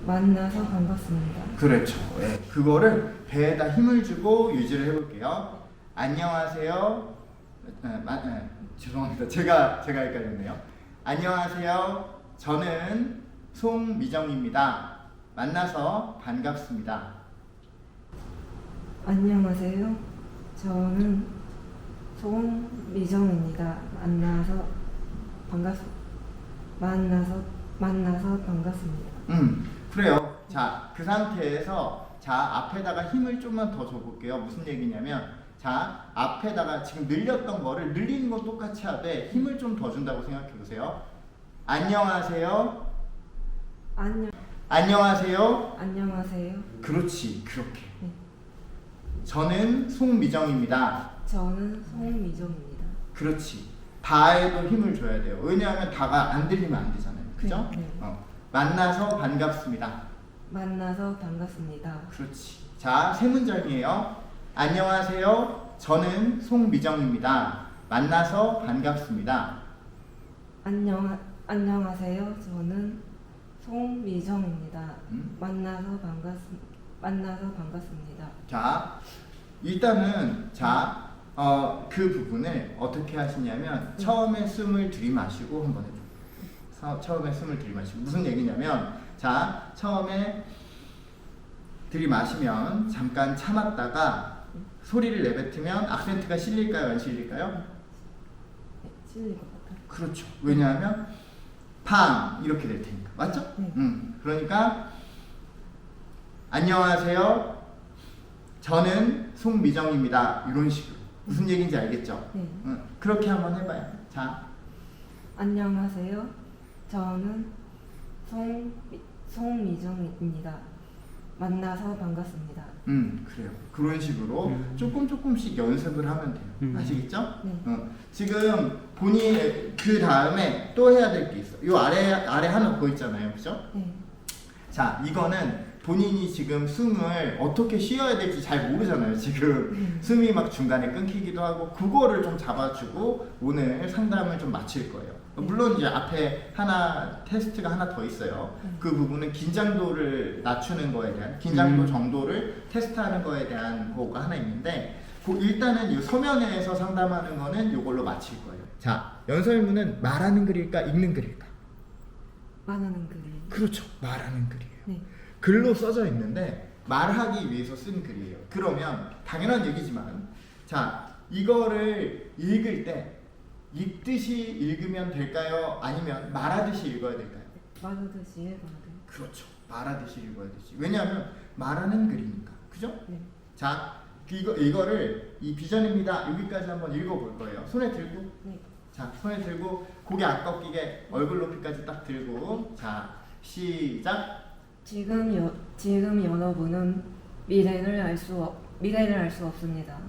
만나서 반갑습니다. 그렇죠. 예, 그거를 배에다 힘을 주고 유지를 해볼게요. 안녕하세요. 죄송합니다. 제가 헷갈렸네요. 안녕하세요. 저는 송미정입니다. 만나서 반갑습니다. 안녕하세요. 저는 송미정입니다. 만나서 반갑습니다. 그래요. 자, 그 상태에서 자, 앞에다가 힘을 좀만 더 줘볼게요. 무슨 얘기냐면 자, 앞에다가 지금 늘렸던 거를 늘리는 건 똑같이 하되 힘을 좀 더 준다고 생각해 보세요. 안녕하세요. 안녕하세요. 안녕하세요. 그렇지, 그렇게. 네. 저는 송미정입니다. 저는 송미정입니다. 그렇지. 다에도 힘을 줘야 돼요. 왜냐하면 다가 안 들리면 안 되잖아요. 그죠? 네. 만나서 반갑습니다. 만나서 반갑습니다. 그렇지. 자, 세 문장이에요. 안녕하세요. 저는 송미정입니다. 만나서 반갑습니다. 안녕하세요. 저는 송미정입니다. 만나서 반갑습니다. 자, 일단은 자, 그 부분을 어떻게 하시냐면 처음에 숨을 들이마시고 한번 해줘. 처음에 숨을 들이마시고 무슨 얘기냐면 자, 처음에 들이마시면 잠깐 참았다가 소리를 내뱉으면 악센트가 실릴까요? 안 실릴까요? 네, 실릴 것 같아요. 그렇죠. 왜냐하면 팡 이렇게 될 테니까. 맞죠? 네. 그러니까 안녕하세요. 저는 송미정입니다. 이런 식으로. 무슨 얘기인지 알겠죠? 네. 그렇게 한번 해봐요. 자, 안녕하세요. 저는 송미정입니다. 만나서 반갑습니다. 그래요. 그런 식으로 조금씩 연습을 하면 돼요. 아시겠죠? 네. 지금 본인 그 다음에 또 해야 될 게 있어. 요 아래 하나 더 있잖아요. 그죠? 네. 자, 이거는 본인이 지금 숨을 어떻게 쉬어야 될지 잘 모르잖아요. 지금 숨이 막 중간에 끊기기도 하고 그거를 좀 잡아주고 오늘 상담을 좀 마칠 거예요. 물론 이제 앞에 하나 테스트가 하나 더 있어요. 그 부분은 긴장도를 낮추는 거에 대한 긴장도 정도를 테스트하는 거에 대한 거가 하나 있는데 일단은 이 서면에서 상담하는 거는 이걸로 마칠 거예요. 자, 연설문은 말하는 글일까 읽는 글일까? 말하는 글이. 그렇죠. 말하는 글이에요. 네. 글로 써져 있는데 말하기 위해서 쓴 글이에요. 그러면 당연한 얘기지만 자, 이거를 읽을 때 읽듯이 읽으면 될까요? 아니면 말하듯이 읽어야 될까요? 말하듯이 해봐야 돼요. 그렇죠. 말하듯이 읽어야 되지. 왜냐하면 말하는 글이니까. 그죠? 네. 자, 이거를 이 비전입니다. 여기까지 한번 읽어볼 거예요. 손에 들고. 네. 자, 손에 들고 고개 안 꺾이게 얼굴 높이까지 딱 들고 자, 시작. 지금 여러분은 미래를 알 수 없습니다.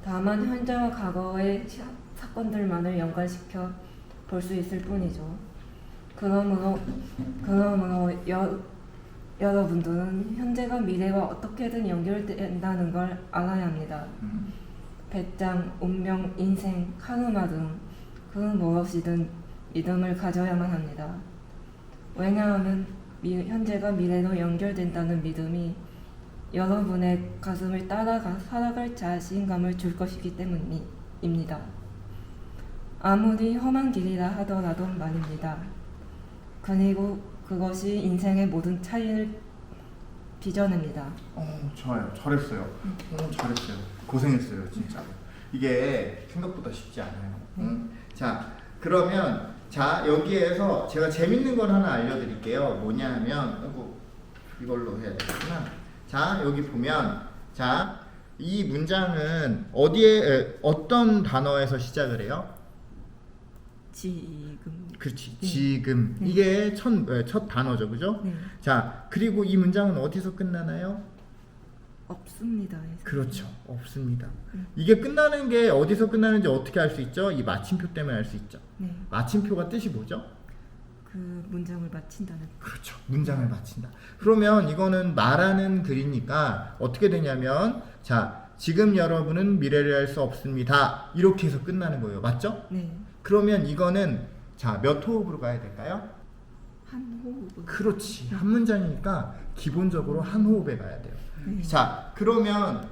다만 현재와 과거의 사건들만을 연관시켜 볼 수 있을 뿐이죠. 그러므로 여러분들은 현재가 미래와 어떻게든 연결된다는 걸 알아야 합니다. 배짱, 운명, 인생, 카르마 등 그 무엇이든 믿음을 가져야만 합니다. 왜냐하면 현재가 미래로 연결된다는 믿음이 여러분의 가슴을 따라가 살아갈 자신감을 줄 것이기 때문입니다. 아무리 험한 길이라 하더라도 말입니다. 그리고 그것이 인생의 모든 차이를 빚어냅니다. 좋아요. 잘했어요. 잘했어요. 고생했어요, 진짜. 이게 생각보다 쉽지 않아요. 응? 자, 그러면 여기에서 제가 재밌는 걸 하나 알려드릴게요. 뭐냐면 이걸로 해야 되겠구나. 자, 여기 보면 이 문장은 어떤 단어에서 시작을 해요? 지금. 그렇지. 지금. 이게 첫 단어죠. 그죠? 네. 자, 그리고 이 문장은 어디서 끝나나요? 없습니다. 그렇죠. 없습니다. 이게 끝나는 게 어디서 끝나는지 어떻게 알 수 있죠? 이 마침표 때문에 알 수 있죠. 네. 마침표가 뜻이 뭐죠? 그 문장을 마친다는. 그렇죠. 문장을 마친다. 그러면 이거는 말하는 글이니까 어떻게 되냐면 지금 여러분은 미래를 알 수 없습니다. 이렇게 해서 끝나는 거예요. 맞죠? 네. 그러면 이거는 몇 호흡으로 가야 될까요? 한 호흡. 그렇지. 한 문장이니까 기본적으로 한 호흡에 가야 돼요. 네. 그러면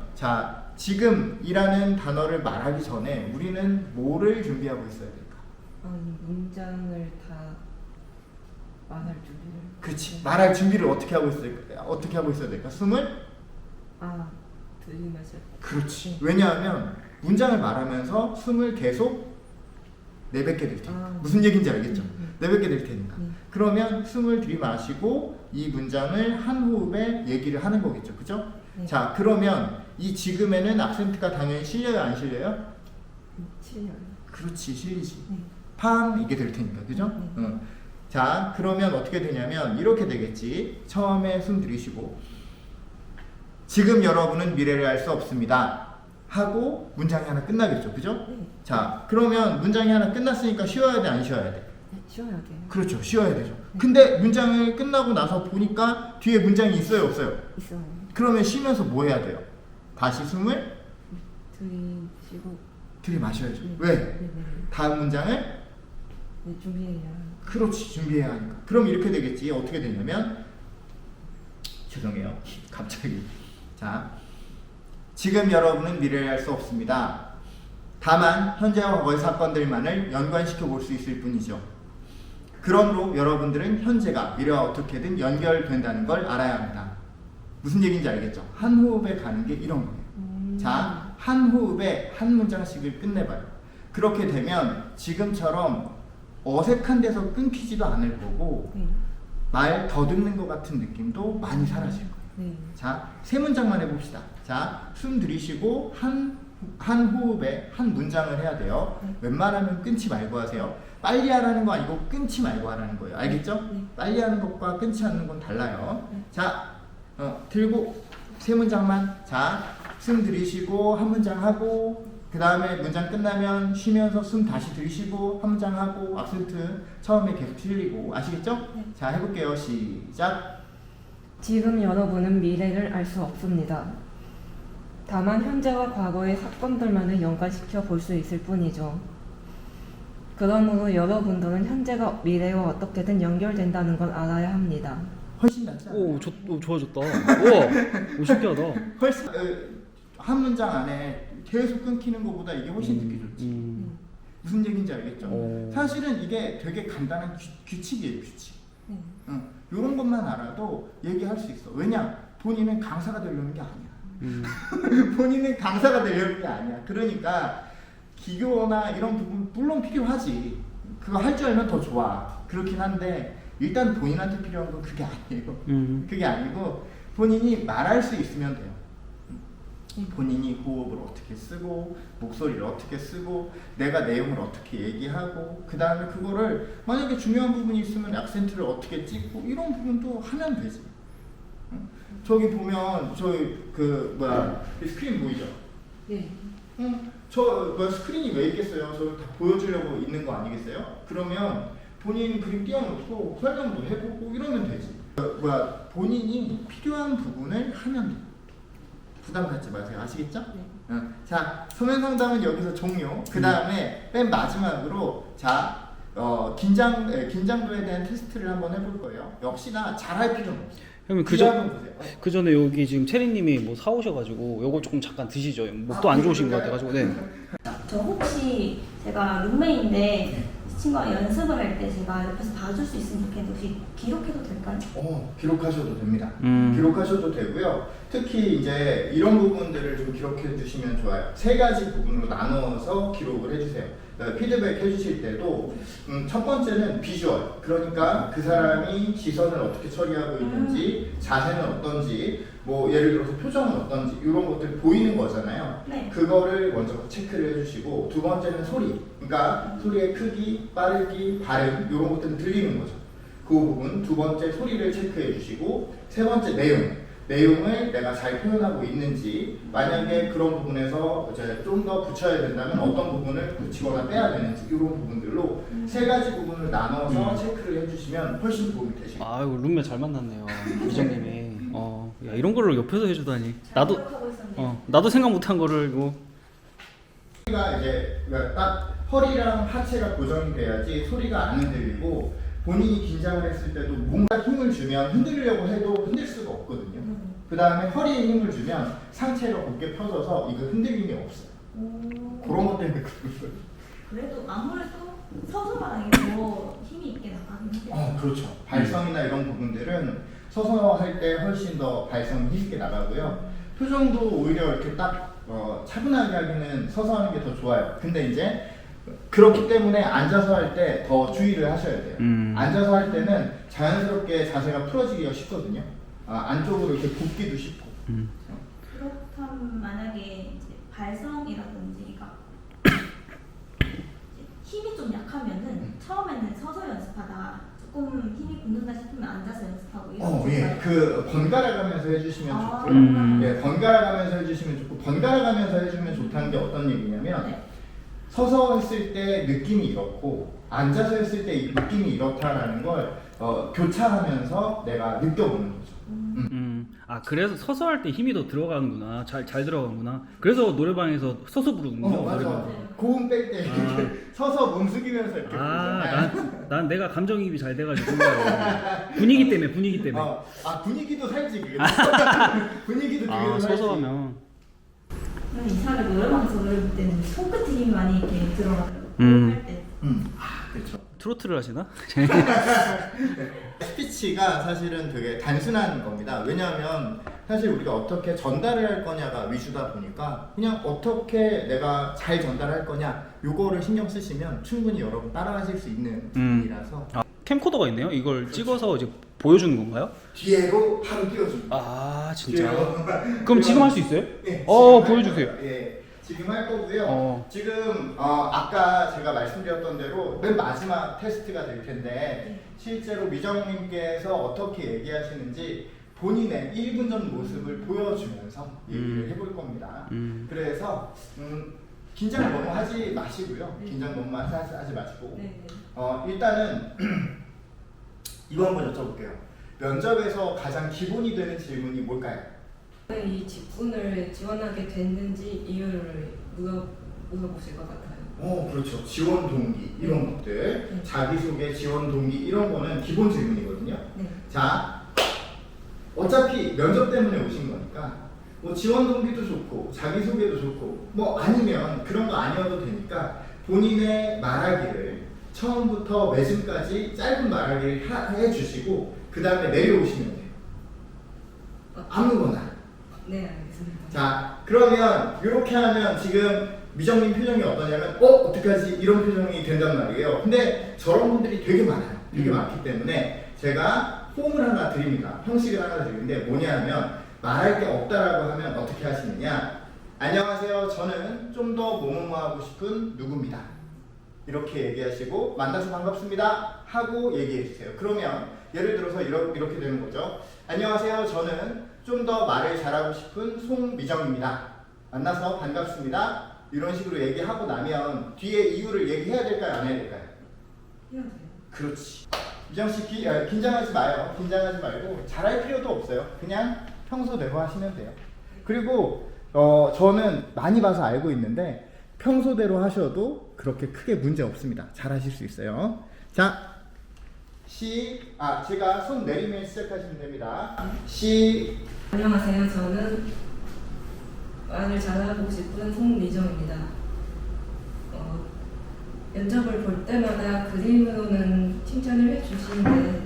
지금이라는 단어를 말하기 전에 우리는 뭐를 준비하고 있어야 될까? 이 문장을 다 말할 준비를. 그렇지. 말할 준비를 어떻게 하고 있어야 될까? 숨을? 들이마셔. 그렇지. 왜냐하면 문장을 말하면서 숨을 계속 내뱉게 될 테니까. 무슨 얘기인지 알겠죠? 내뱉게 될 테니까. 그러면 숨을 들이마시고 이 문장을 한 호흡에 얘기를 하는 거겠죠. 그죠? 네. 자, 그러면 이 지금에는 악센트가 당연히 실려요, 안 실려요? 실려요. 그렇지, 실리지. 네. 팡 이게 될 테니까. 그죠? 네. 응. 자, 그러면 어떻게 되냐면 이렇게 되겠지. 처음에 숨 들이쉬고 지금 여러분은 미래를 알 수 없습니다 하고 문장이 하나 끝나겠죠. 그죠? 네. 자, 그러면 문장이 하나 끝났으니까 쉬어야 돼, 안 쉬어야 돼? 네, 쉬어야 돼요. 그렇죠. 쉬어야 되죠. 근데 문장을 끝나고 나서 보니까 뒤에 문장이 있어요, 없어요? 있어요. 그러면 쉬면서 뭐 해야 돼요? 다시 숨을 들이쉬고. 들이마셔야죠. 네. 왜? 네. 다음 문장을 네, 준비해야. 그렇지, 준비해야 하니까. 그럼 이렇게 되겠지. 어떻게 되냐면 죄송해요. 갑자기. 지금 여러분은 미래를 알 수 없습니다. 다만 현재와 과거의 사건들만을 연관시켜 볼 수 있을 뿐이죠. 그러므로 여러분들은 현재가 미래와 어떻게든 연결된다는 걸 알아야 합니다. 무슨 얘기인지 알겠죠? 한 호흡에 가는 게 이런 거예요. 한 호흡에 한 문장씩을 끝내봐요. 그렇게 되면 지금처럼 어색한 데서 끊기지도 않을 거고 말 더듬는 것 같은 느낌도 많이 사라질 거예요. 네. 세 문장만 해봅시다. 숨 들이쉬고 한 호흡에 한 문장을 해야 돼요. 웬만하면 끊지 말고 하세요. 빨리 하라는 거 아니고 끊지 말고 하라는 거예요. 알겠죠? 빨리 하는 것과 끊지 않는 건 달라요. 들고 세 문장만. 숨 들이쉬고 한 문장 하고 그 다음에 문장 끝나면 쉬면서 숨 다시 들이쉬고 한 문장 하고 악센트 처음에 계속 실리고. 아시겠죠? 자, 해볼게요. 시작. 지금 여러분은 미래를 알 수 없습니다. 다만 현재와 과거의 사건들만을 연관시켜 볼 수 있을 뿐이죠. 그러므로 여러분들은 현재가 미래와 어떻게든 연결된다는 걸 알아야 합니다. 훨씬 낫지 않아요? 좋아졌다. 우와, 신기하다. 훨씬 한 문장 안에 계속 끊기는 것보다 이게 훨씬 듣기 좋지. 무슨 얘기인지 알겠죠? 사실은 이게 되게 간단한 규칙이에요, 규칙. 이런 것만 알아도 얘기할 수 있어. 왜냐? 본인은 강사가 되려는 게 아니야. 본인은 강사가 되려는 게 아니야. 그러니까 기교나 이런 부분 물론 필요하지. 그거 할 줄 알면 더 좋아. 그렇긴 한데 일단 본인한테 필요한 건 그게 아니에요. 그게 아니고 본인이 말할 수 있으면 돼요. 본인이 호흡을 어떻게 쓰고 목소리를 어떻게 쓰고 내가 내용을 어떻게 얘기하고 그 다음에 그거를 만약에 중요한 부분이 있으면 악센트를 어떻게 찍고 이런 부분도 하면 되지. 저기 보면 저기 스크린 보이죠? 네. 스크린이 왜 있겠어요? 저 다 보여주려고 있는 거 아니겠어요? 그러면 본인 그림 띄워놓고 설명도 해보고 이러면 되지. 본인이 필요한 부분을 하면 돼. 부담 갖지 마세요. 아시겠죠? 자, 서면 상담은 여기서 종료. 그 다음에 맨 마지막으로 긴장도에 대한 테스트를 한번 해볼 거예요. 역시나 잘할 필요는 없어요. 형님 귀 한번 보세요. 그 전에 여기 지금 체리님이 뭐 사오셔가지고 요거 조금 잠깐 드시죠. 목도 안 좋으신 것 같아가지고. 네. 저 혹시 제가 룸메인데 이 친구가 연습을 할 때 제가 옆에서 봐줄 수 있으면 좋겠는데 혹시 기록해도 될까요? 기록하셔도 됩니다. 음. 기록하셔도 되고요. 특히 이제 이런 부분들을 좀 기록해 주시면 좋아요. 세 가지 부분으로 나누어서 기록을 해주세요. 피드백 해주실 때도 첫 번째는 비주얼, 그러니까 그 사람이 시선을 어떻게 처리하고 있는지, 자세는 어떤지, 뭐 예를 들어서 표정은 어떤지 이런 것들 보이는 거잖아요. 네. 그거를 먼저 체크를 해주시고, 두 번째는 소리, 그러니까 소리의 크기, 빠르기, 발음 이런 것들은 들리는 거죠. 그 부분 두 번째 소리를 체크해 주시고, 세 번째 내용을 내가 잘 표현하고 있는지, 만약에 그런 부분에서 이제 좀 더 붙여야 된다면 어떤 부분을 붙이거나 빼야 되는지 이런 부분들로 세 가지 부분을 나눠서 체크를 해주시면 훨씬 도움이 되시겠습니다. 아이고 룸메 잘 만났네요. 이정님이. 야, 이런 거를 옆에서 해주다니. 나도 노력하고 있었는데. 나도 생각 못한 거를 뭐. 소리가 이제 딱 허리랑 하체가 고정이 돼야지 소리가 안 흔들리고, 본인이 긴장을 했을 때도 뭔가 힘을 주면 흔들려고 해도 흔들 수가 없거든요. 그 다음에 허리에 힘을 주면 상체가 곧게 펴져서 이거 흔들림이 없어요. 그런 것 때문에 그런 거예요. 그래도 아무래도 서서 말하는 게 더 힘이 있게 나가긴 해요. 그렇죠. 발성이나 이런 부분들은 서서 할 때 훨씬 더 발성이 힘있게 나가고요. 표정도 오히려 이렇게 딱 차분하게 하기는 서서 하는 게 더 좋아요. 근데 이제 그렇기 때문에 앉아서 할 때 더 주의를 하셔야 돼요. 앉아서 할 때는 자연스럽게 자세가 풀어지기가 쉽거든요. 안쪽으로 이렇게 굽기도 쉽고. 그렇다면 만약에 이제 발성이라든지 그러니까 힘이 좀 약하면은 처음에는 서서 연습하다가 조금 힘이 붙는다 싶으면 앉아서 연습하고 이런 예. 그 번갈아 가면서 해주시면 좋고요. 예, 번갈아 가면서 해주시면 좋고, 번갈아 가면서 해주면 좋다는 게 어떤 얘기냐면, 네. 서서 했을 때 느낌이 이렇고 앉아서 했을 때 느낌이 이렇다라는 걸 교차하면서 내가 느껴보는 거죠. 그래서 서서 할 때 힘이 더 들어가는구나. 잘 들어가는구나. 그래서 노래방에서 서서 부르는군요. 맞아. 노래방. 고음 뺄 때 이렇게 서서 몸 숙이면서 이렇게 부르잖아요. 난 내가 감정이입이 잘 돼가지고 그런 거야. 분위기 때문에. 분위기도 살지 그게. 분위기도 그게 더 살지. 서서 하면. 이사를 노래방에서 노래 부를 때는 손끝에 힘이 많이 이렇게 들어가더라고요. 할 때. 그렇죠. 트로트를 하시나? 스피치가 사실은 되게 단순한 겁니다. 왜냐하면 사실 우리가 어떻게 전달을 할 거냐가 위주다 보니까 그냥 어떻게 내가 잘 전달할 거냐 요거를 신경 쓰시면 충분히 여러분 따라하실 수 있는 부분이라서. 캠코더가 있네요. 이걸 찍어서 이제 보여주는 건가요? 뒤에로 바로 띄워줍니다. 진짜. 뒤에로. 그럼 지금 할 수 있어요? 네, 지금 보여주세요. 할 거예요. 예, 지금 할 거고요. 지금 아까 제가 말씀드렸던 대로 맨 마지막 테스트가 될 텐데 실제로 미정님께서 어떻게 얘기하시는지 본인의 1분 전 모습을 보여주면서 얘기를 해볼 겁니다. 그래서 긴장 너무 하지 마시고요. 긴장 너무 하지 마시고 일단은 이거 한번 여쭤볼게요. 면접에서 가장 기본이 되는 질문이 뭘까요? 이 직군을 지원하게 됐는지 이유를 물어보실 것 같아요. 그렇죠. 지원 동기 이런 것들, 자기소개, 지원 동기 이런 거는 기본 질문이거든요. 네. 자, 어차피 면접 때문에 오신 거니까 뭐 지원 동기도 좋고 자기소개도 좋고 뭐 아니면 그런 거 아니어도 되니까 본인의 말하기를 처음부터 매진까지 짧은 말하기를 해주시고 그 다음에 내려오시면 돼요. 아무거나. 네, 알겠습니다. 자, 그러면 이렇게 하면 지금 미정님 표정이 어떠냐면 어떡하지? 이런 표정이 된단 말이에요. 근데 저런 분들이 되게 많아요. 되게 많기 때문에 제가 폼을 하나 드립니다. 형식을 하나 드리는데 뭐냐면 말할 게 없다라고 하면 어떻게 하시느냐. 안녕하세요. 저는 좀 더 뭐뭐하고 싶은 누구입니다. 이렇게 얘기하시고 만나서 반갑습니다 하고 얘기해 주세요. 그러면 예를 들어서 이렇게 되는 거죠. 안녕하세요. 저는 좀 더 말을 잘하고 싶은 송미정입니다. 만나서 반갑습니다. 이런 식으로 얘기하고 나면 뒤에 이유를 얘기해야 될까요? 안 해야 될까요? 해야 돼요. 그렇지. 미정씨 긴장하지 마요. 긴장하지 말고 잘할 필요도 없어요. 그냥 평소대로 하시면 돼요. 그리고 저는 많이 봐서 알고 있는데 평소대로 하셔도 그렇게 크게 문제 없습니다. 잘 하실 수 있어요. 자, 제가 손 내리면 시작하시면 됩니다. 안녕하세요. 저는 마늘 잘하고 싶은 송미정입니다. 면접을 볼 때마다 그림으로는 칭찬을 해주시는데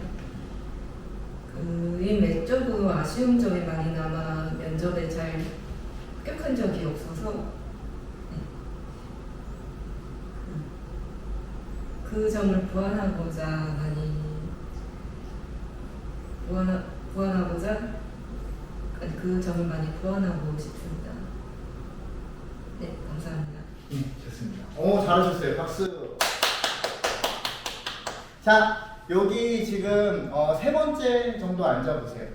그림 외적으로 아쉬운 점이 많이 남아 면접에 잘 합격한 적이 없어서 그 점을 보완하고자 그 점을 많이 보완하고 싶습니다. 네, 감사합니다. 좋습니다. 오, 잘하셨어요. 박수. 자, 여기 지금 3번째 정도 앉아보세요.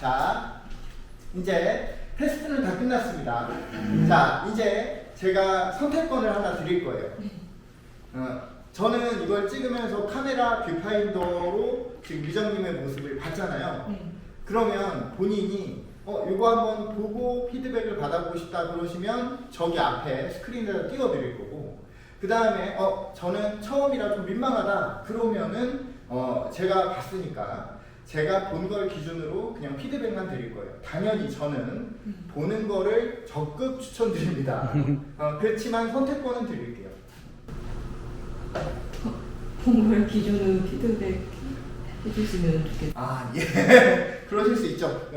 자, 이제 테스트는 다 끝났습니다. 자, 이제 제가 선택권을 하나 드릴 거예요. 저는 이걸 찍으면서 카메라 뷰파인더로 지금 미정님의 모습을 봤잖아요. 네. 그러면 본인이 이거 한번 보고 피드백을 받아보고 싶다 그러시면 저기 앞에 스크린에다 띄워드릴 거고, 그 다음에 저는 처음이라 좀 민망하다 그러면은 제가 봤으니까 제가 본 걸 기준으로 그냥 피드백만 드릴 거예요. 당연히 저는 보는 거를 적극 추천드립니다. 그렇지만 선택권은 드릴게요. 본 걸 기준으로 피드백 해주시면 좋겠습니다. 아, 예. 그러실 수 있죠.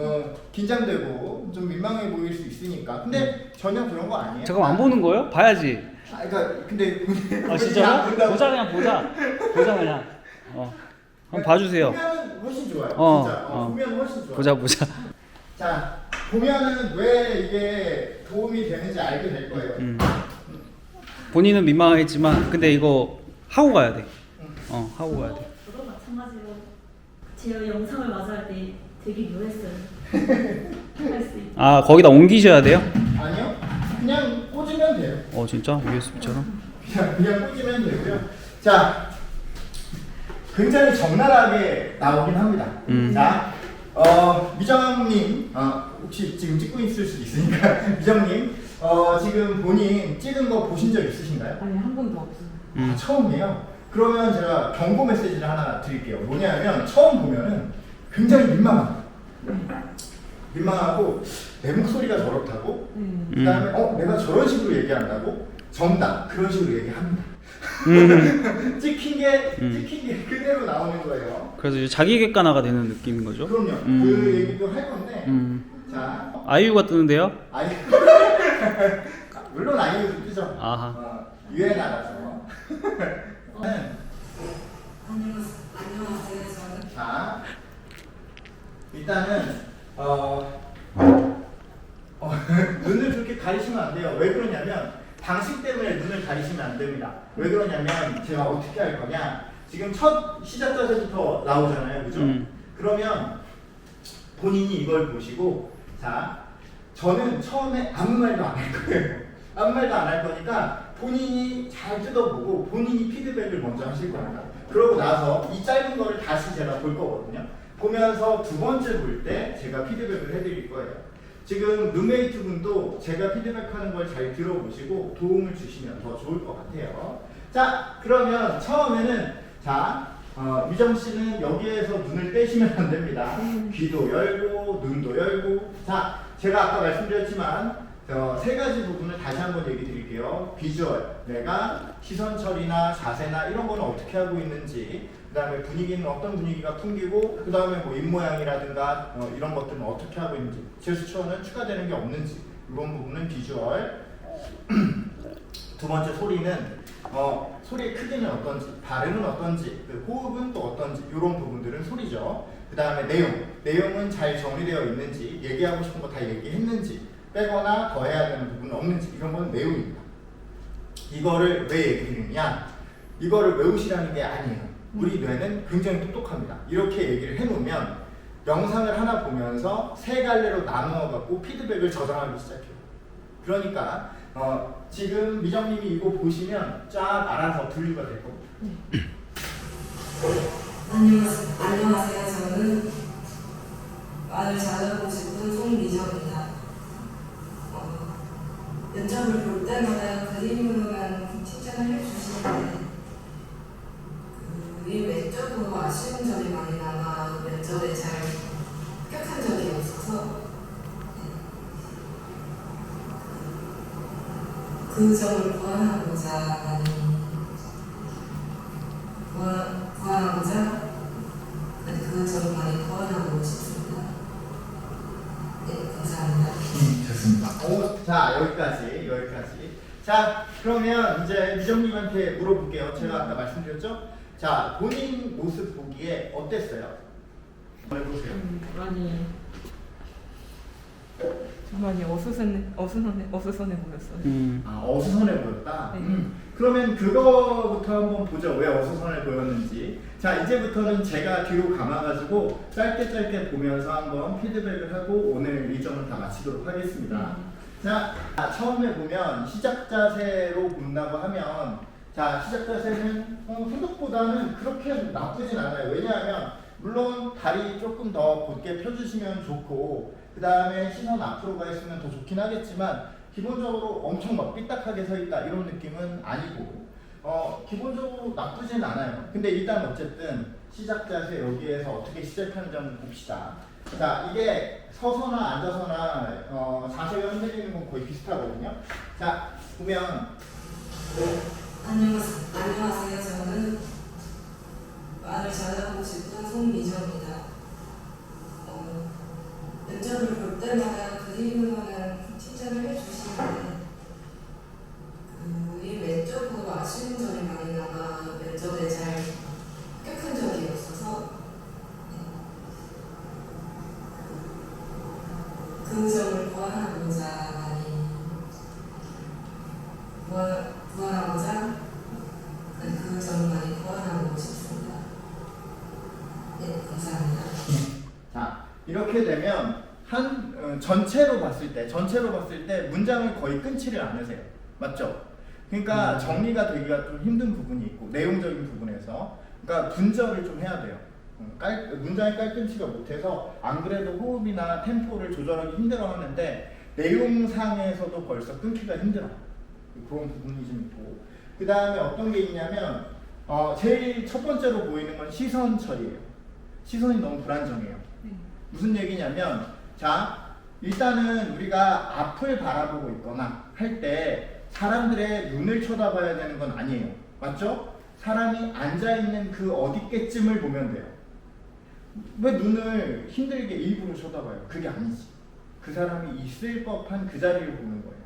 긴장되고 좀 민망해 보일 수 있으니까. 근데 전혀 그런 거 아니에요. 잠깐 안 보는 거예요? 봐야지. 그러니까 근데 아 진짜로? 보자 그냥 보자 그냥. 한번 봐주세요. 보면은 훨씬 좋아요. 진짜. 보면 훨씬 좋아요. 보자. 자, 보면은 왜 이게 도움이 되는지 알게 될 거예요. 본인은 민망했지만 근데 이거 하고 가야 돼. 하고 가야 돼. 저도 마찬가지로 제 영상을 마주할 때 되게 묘했어요. 할 수 있고. 아 거기다 옮기셔야 돼요? 아니요, 그냥 꽂으면 돼요. 진짜 USB처럼? 그냥 꽂으면 되고요. 자, 굉장히 적나라하게 나오긴 합니다. 자, 미정님, 혹시 지금 찍고 있을 수도 있으니까 미정님, 지금 본인 찍은 거 보신 적 있으신가요? 아니, 한 번도 없어요. 처음이에요? 그러면 제가 경고 메시지를 하나 드릴게요. 뭐냐면 처음 보면은 굉장히 민망하고 내 목소리가 저렇다고, 그 다음에 내가 저런 식으로 얘기한다고, 정답 그런 식으로 얘기합니다. 찍힌 게 그대로 나오는 거예요. 그래서 이제 자기 객관화가 되는 느낌인 거죠? 그럼요. 그 얘기도 할 건데. 자, 아이유가 뜨는데요? 물론 아이유도 뜨죠. 아하. 유엔아라서. 안녕하세요. 저는 자, 일단은 눈을 그렇게 가리시면 안 돼요. 왜 그러냐면 방식 때문에 눈을 가리시면 안 됩니다. 왜 그러냐면 제가 어떻게 할 거냐, 지금 첫 시작 자세부터 나오잖아요, 그죠? 그러면 본인이 이걸 보시고, 자, 저는 처음에 아무 말도 안 할 거예요. 아무 말도 안 할 거니까 본인이 잘 뜯어보고 본인이 피드백을 먼저 하실 겁니다. 그러고 나서 이 짧은 거를 다시 제가 볼 거거든요. 보면서 두 번째 볼 때 제가 피드백을 해드릴 거예요. 지금 룸메이트 분도 제가 피드백하는 걸 잘 들어보시고 도움을 주시면 더 좋을 것 같아요. 자, 그러면 처음에는 미정 씨는 여기에서 눈을 떼시면 안 됩니다. 귀도 열고 눈도 열고. 자, 제가 아까 말씀드렸지만 세 가지 부분을 다시 한번 얘기 드릴게요. 비주얼, 내가 시선 처리나 자세나 이런 거는 어떻게 하고 있는지, 그 다음에 분위기는 어떤 분위기가 풍기고, 그 다음에 뭐 입모양이라든가 이런 것들은 어떻게 하고 있는지, 제스처는 추가되는 게 없는지, 이런 부분은 비주얼. 두 번째 소리는 소리의 크기는 어떤지, 발음은 어떤지, 그 호흡은 또 어떤지, 이런 부분들은 소리죠. 그 다음에 내용은 잘 정리되어 있는지, 얘기하고 싶은 거 다 얘기했는지, 빼거나 더해야 되는 부분은 없는지, 이런 건 내용입니다. 이거를 왜 얘기 드리느냐, 이거를 외우시라는 게 아니에요. 우리 뇌는 굉장히 똑똑합니다. 이렇게 얘기를 해놓으면 영상을 하나 보면서 세 갈래로 나누어 갖고 피드백을 저장하기 시작해요. 그러니까 지금 미정님이 이거 보시면 쫙 알아서 분류가 될 겁니다. 안녕하세요. 저는 말을 잘하고 싶은 송미정입니다. 면접을 볼 때마다 그림으로만 칭찬을 해주시는데 그림 외적으로 아쉬운 점이 많이 남아 면접에 잘 합격한 적이 없어서 그 점을 보완하고자 많이 그 점을 많이 보완하고 싶습니다. 네, 감사합니다. 좋습니다. 자, 여기까지. 자, 그러면 이제 미정님한테 물어볼게요. 제가 아까 말씀드렸죠? 자, 본인 모습 보기에 어땠어요? 한번 해보세요. 많이 어수선해 보였어요. 아, 어수선해 보였다? 네. 그러면 그거부터 한번 보죠. 왜 어수선해 보였는지. 자, 이제부터는 제가 뒤로 감아가지고 짧게 보면서 한번 피드백을 하고 오늘 일정을 다 마치도록 하겠습니다. 자, 처음에 보면 시작 자세로 본다고 하면, 자, 시작 자세는 생각보다는 그렇게 나쁘진 않아요. 왜냐하면 물론 다리 조금 더 곧게 펴주시면 좋고, 그 다음에 시선 앞으로 가 있으면 더 좋긴 하겠지만, 기본적으로 엄청 막 삐딱하게 서 있다 이런 느낌은 아니고, 기본적으로 나쁘진 않아요. 근데 일단 어쨌든 시작 자세 여기에서 어떻게 시작하는지 한번 봅시다. 자, 이게 서서나 앉아서나 자세가 흔들리는 건 거의 비슷하거든요. 자, 보면 안녕하세요. 저는 말을 잘하고 싶은 송미정입니다. 면접을 볼 때마다 그림으로는 칭찬을 해주시는데 그림 외적으로 아쉬운 점이 많이 남아 면접에 잘 합격한 적이 없어서 그 점을 보완하고자 그 점을 많이 보완하고 싶습니다. 네, 감사합니다. 자, 이렇게 되면 전체로 봤을 때 문장을 거의 끊지를 않으세요. 맞죠? 그러니까 정리가 되기가 좀 힘든 부분이 있고, 내용적인 부분에서 그러니까 분절을 좀 해야 돼요. 문장이 깔끔치가 못해서 안 그래도 호흡이나 템포를 조절하기 힘들어하는데 내용상에서도 벌써 끊기가 힘들어. 그런 부분이 좀 있고, 그 다음에 어떤 게 있냐면 제일 첫 번째로 보이는 건 시선 처리예요. 시선이 너무 불안정해요. 무슨 얘기냐면, 자, 일단은 우리가 앞을 바라보고 있거나 할 때 사람들의 눈을 쳐다봐야 되는 건 아니에요. 맞죠? 사람이 앉아있는 그 어디께쯤을 보면 돼요. 왜 눈을 힘들게 일부러 쳐다봐요? 그게 아니지. 그 사람이 있을 법한 그 자리를 보는 거예요.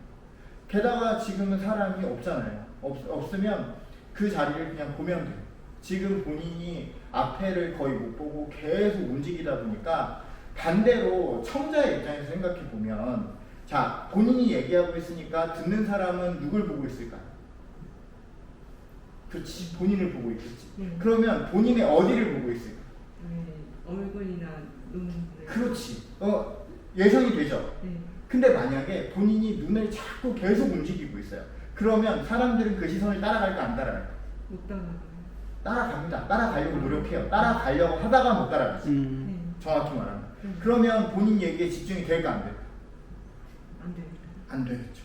게다가 지금은 사람이 없잖아요. 없으면 그 자리를 그냥 보면 돼요. 지금 본인이 앞에를 거의 못 보고 계속 움직이다 보니까 반대로 청자의 입장에서 생각해 보면, 자, 본인이 얘기하고 있으니까 듣는 사람은 누굴 보고 있을까? 그렇지, 본인을 보고 있겠지. 그러면 본인의 어디를 보고 있을까? 얼굴이나 눈. 그렇지. 예상이 되죠. 근데 만약에 본인이 눈을 자꾸 계속 움직이고 있어요. 그러면 사람들은 그 시선을 따라갈까 안 따라갈까? 못 따라가요. 따라갑니다. 따라가려고 노력해요. 따라가려고 하다가 못 따라가지. 정확히 말하면. 그러면 본인 얘기에 집중이 될까 안 될까? 안 됩니다. 안 되겠죠.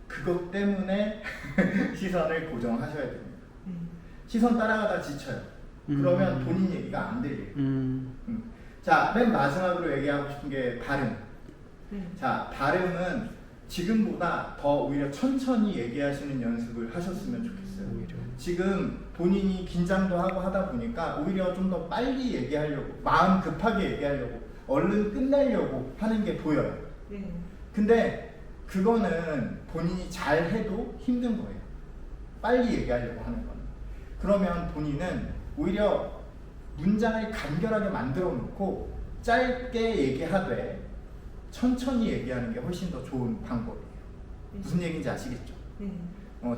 그것 때문에 시선을 고정하셔야 됩니다. 시선 따라가다 지쳐요. 그러면 본인 얘기가 안 들려요. 자, 맨 마지막으로 얘기하고 싶은 게 발음. 자, 발음은 지금보다 더 오히려 천천히 얘기하시는 연습을 하셨으면 좋겠어요. 지금 본인이 긴장도 하고 하다 보니까 오히려 좀 더 빨리 얘기하려고, 마음 급하게 얘기하려고, 얼른 끝내려고 하는 게 보여요. 근데 그거는 본인이 잘해도 힘든 거예요. 빨리 얘기하려고 하는 거는. 그러면 본인은 오히려 문장을 간결하게 만들어 놓고 짧게 얘기하되 천천히 얘기하는 게 훨씬 더 좋은 방법이에요. 무슨 얘기인지 아시겠죠?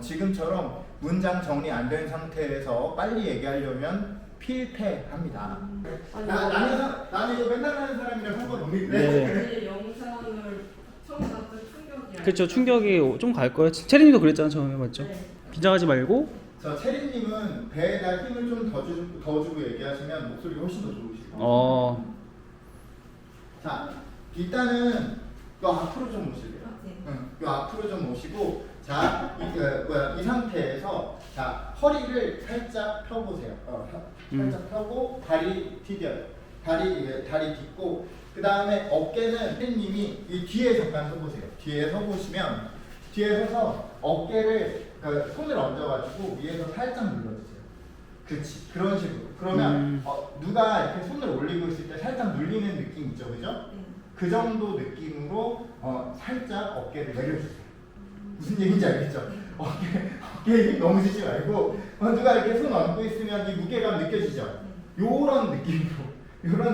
지금처럼 문장 정리 안 된 상태에서 빨리 얘기하려면 필패합니다. 나는 이거 맨날 하는 사람이랑 상관없는데. 네. 영상을 처음 봤을 충격이. 그렇죠. 충격이 좀 갈 거예요. 체리님도 그랬잖아 처음에, 맞죠? 긴장하지 말고. 저 체리님은 배에다 힘을 좀 더 주고 얘기하시면 목소리가 훨씬 더 좋으실 거예요. 자, 일단은 너 앞으로 좀 오실래요? 네. 응. 요 앞으로 좀 모시고 자, 이 상태에서 자, 허리를 살짝 펴보세요. 살짝 펴고 다리 디뎌요. 다리 딛고 그 다음에 어깨는 선생님이 이 뒤에 잠깐 서보세요. 뒤에 서보시면 뒤에 서서 어깨를 손을 얹어가지고 위에서 살짝 눌러주세요. 그렇지. 그런 식으로. 그러면 누가 이렇게 손을 올리고 있을 때 살짝 눌리는 느낌 있죠, 그죠? 그 정도 느낌으로 살짝 어깨를 내려주세요. 무슨 얘기인지 알겠죠? 어깨에 힘 너무 주지 말고 누가 이렇게 손 얹고 있으면 이 무게감 느껴지죠? 요런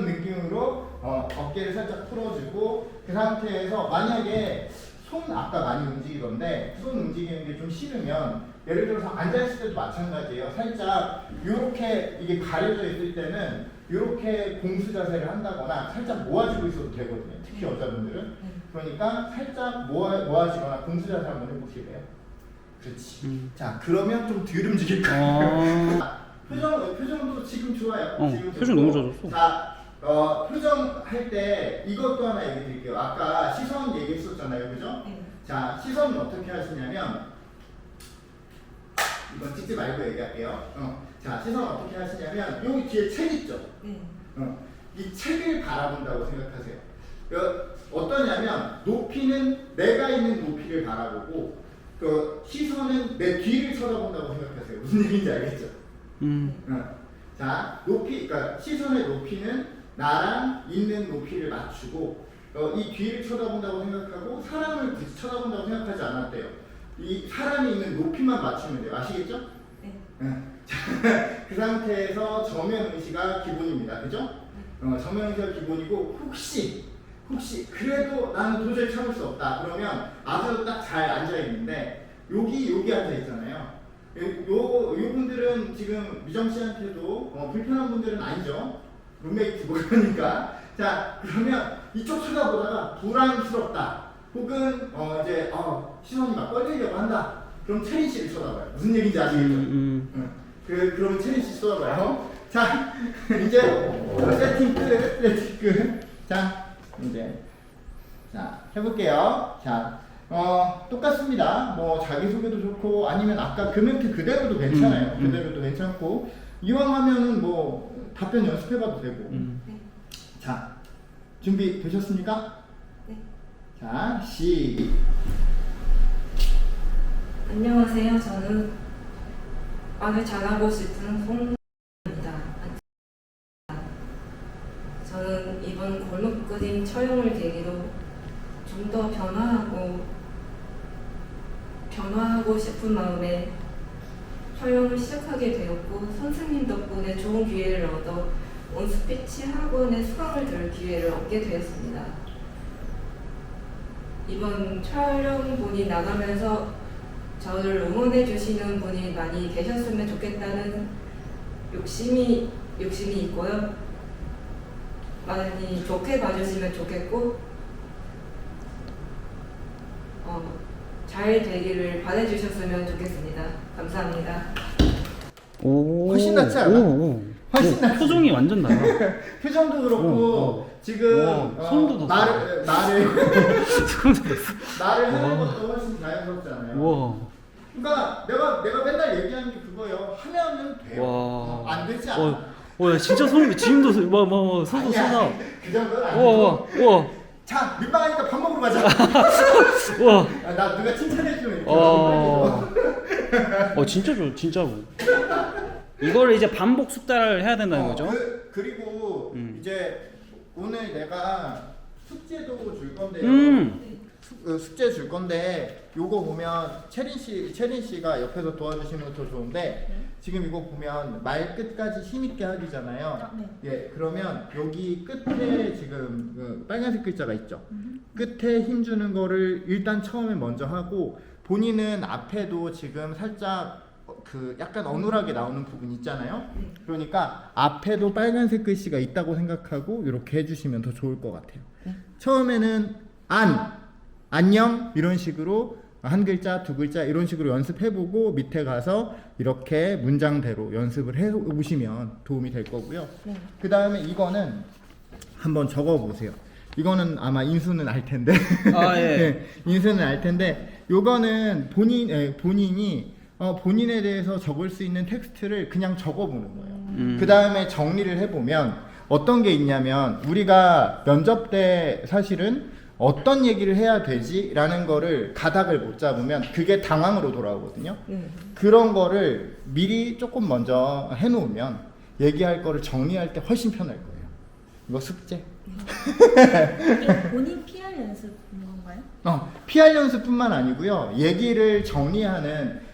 느낌으로 어깨를 살짝 풀어주고 그 상태에서 만약에 손 아까 많이 움직이던데 손 움직이는 게 좀 싫으면 예를 들어서 앉아있을 때도 마찬가지예요. 살짝 요렇게 이게 가려져 있을 때는 요렇게 공수 자세를 한다거나 살짝 모아지고 있어도 되거든요. 특히 여자분들은. 그러니까 살짝 모아지거나 공수 자세 한번 해보실래요? 그렇지. 자, 그러면 좀 덜 움직일 거예요. 표정도 지금 좋아요. 지금 표정 너무 좋아졌어. 자, 표정 할 때 이것도 하나 얘기 드릴게요. 아까 시선 얘기했었잖아요, 그죠? 자, 시선은 어떻게 하시냐면 이건 찍지 말고 얘기할게요. 자, 시선 어떻게 하시냐면 여기 뒤에 책 있죠? 이 책을 바라본다고 생각하세요. 어떠냐면 높이는 내가 있는 높이를 바라보고 그 시선은 내 뒤를 쳐다본다고 생각하세요. 무슨 얘기인지 알겠죠? 자, 그러니까 시선의 높이는 나랑 있는 높이를 맞추고 이 뒤를 쳐다본다고 생각하고 사람을 굳이 쳐다본다고 생각하지 않아도 돼요. 이 사람이 있는 높이만 맞추면 돼요. 아시겠죠? 네. 그 상태에서 정면 의시가 기본입니다. 그죠? 정면 의시가 기본이고 혹시 그래도 나는 도저히 참을 수 없다. 그러면 아주 딱 잘 앉아 있는데 여기 앉아 있잖아요. 요 분들은 지금 미정 씨한테도 불편한 분들은 아니죠. 룸메이트 그러니까 자, 그러면 이쪽 쳐다보다가 불안스럽다. 혹은 이제 시선이 막 끌리려고 한다. 그럼 체린 씨를 쳐다봐요. 무슨 얘기인지 아시겠죠? 그럼 체린 씨 쳐다봐요. 자, 이제 세팅 끝. 자, 이제 자 해볼게요. 자, 똑같습니다. 뭐 자기소개도 좋고 아니면 아까 그 멘트 그대로도 괜찮아요. 그대로도 괜찮고 이왕 하면은 뭐 답변 연습해봐도 되고. 자, 준비 되셨습니까? 네. 자, 안녕하세요. 저는 말을 잘하고 싶은 송입니다. 저는 이번 골목 그림 처형을 계기로 좀 더 변화하고 싶은 마음에 촬영을 시작하게 되었고 선생님 덕분에 좋은 기회를 얻어 온 스피치 학원에 수강을 들을 기회를 얻게 되었습니다. 이번 촬영본이 나가면서 저를 응원해 주시는 분이 많이 계셨으면 좋겠다는 욕심이 있고요. 많이 좋게 봐주시면 좋겠고 잘 되기를 바라주셨으면 좋겠습니다. 감사합니다. 훨씬 낫지 않아? 훨씬 낫지. 표정이 완전 달라. 표정도 그렇고 지금 손도 더 말을 하는 것도 훨씬 자연스럽잖아요. 그러니까 내가 맨날 얘기하는 게 그거예요. 하면은 돼요. 안 되지 않아. 와, 진짜 소름이 지금도 소도 쏟아. 그 정도는 아니고. 자, 민망하니까 밥 먹으러 가자. 와. 나 누가 칭찬해주면 이렇게. 진짜죠, 진짜로. 이거를 이제 반복 숙달을 해야 된다는 거죠? 그리고 이제 오늘 내가 숙제도 줄 건데요. 숙제 줄 건데 요거 보면 체린 씨가 옆에서 도와주시면 더 좋은데 지금 이거 보면 말 끝까지 힘 있게 하기잖아요. 예, 그러면 여기 끝에 지금 그 빨간색 글자가 있죠. 끝에 힘 주는 거를 일단 처음에 먼저 하고 본인은 앞에도 지금 살짝 그 약간 어눌하게 나오는 부분 있잖아요. 그러니까 앞에도 빨간색 글씨가 있다고 생각하고 이렇게 해주시면 더 좋을 것 같아요. 처음에는 안녕 이런 식으로 한 글자 두 글자 이런 식으로 연습해보고 밑에 가서 이렇게 문장대로 연습을 해오시면 도움이 될 거고요. 그 다음에 이거는 한번 적어보세요. 이거는 아마 인수는 알 텐데. 아, 예. 네, 인수는 알 텐데 요거는 본인이 본인에 대해서 적을 수 있는 텍스트를 그냥 적어보는 거예요. 그 다음에 정리를 해보면 어떤 게 있냐면 우리가 면접 때 사실은 어떤 얘기를 해야 되지라는 거를 가닥을 못 잡으면 그게 당황으로 돌아오거든요. 그런 거를 미리 조금 먼저 해놓으면 얘기할 거를 정리할 때 훨씬 편할 거예요. 이거 숙제. 이게 본인 PR 연습인 건가요? PR 연습뿐만 아니고요. 얘기를 정리하는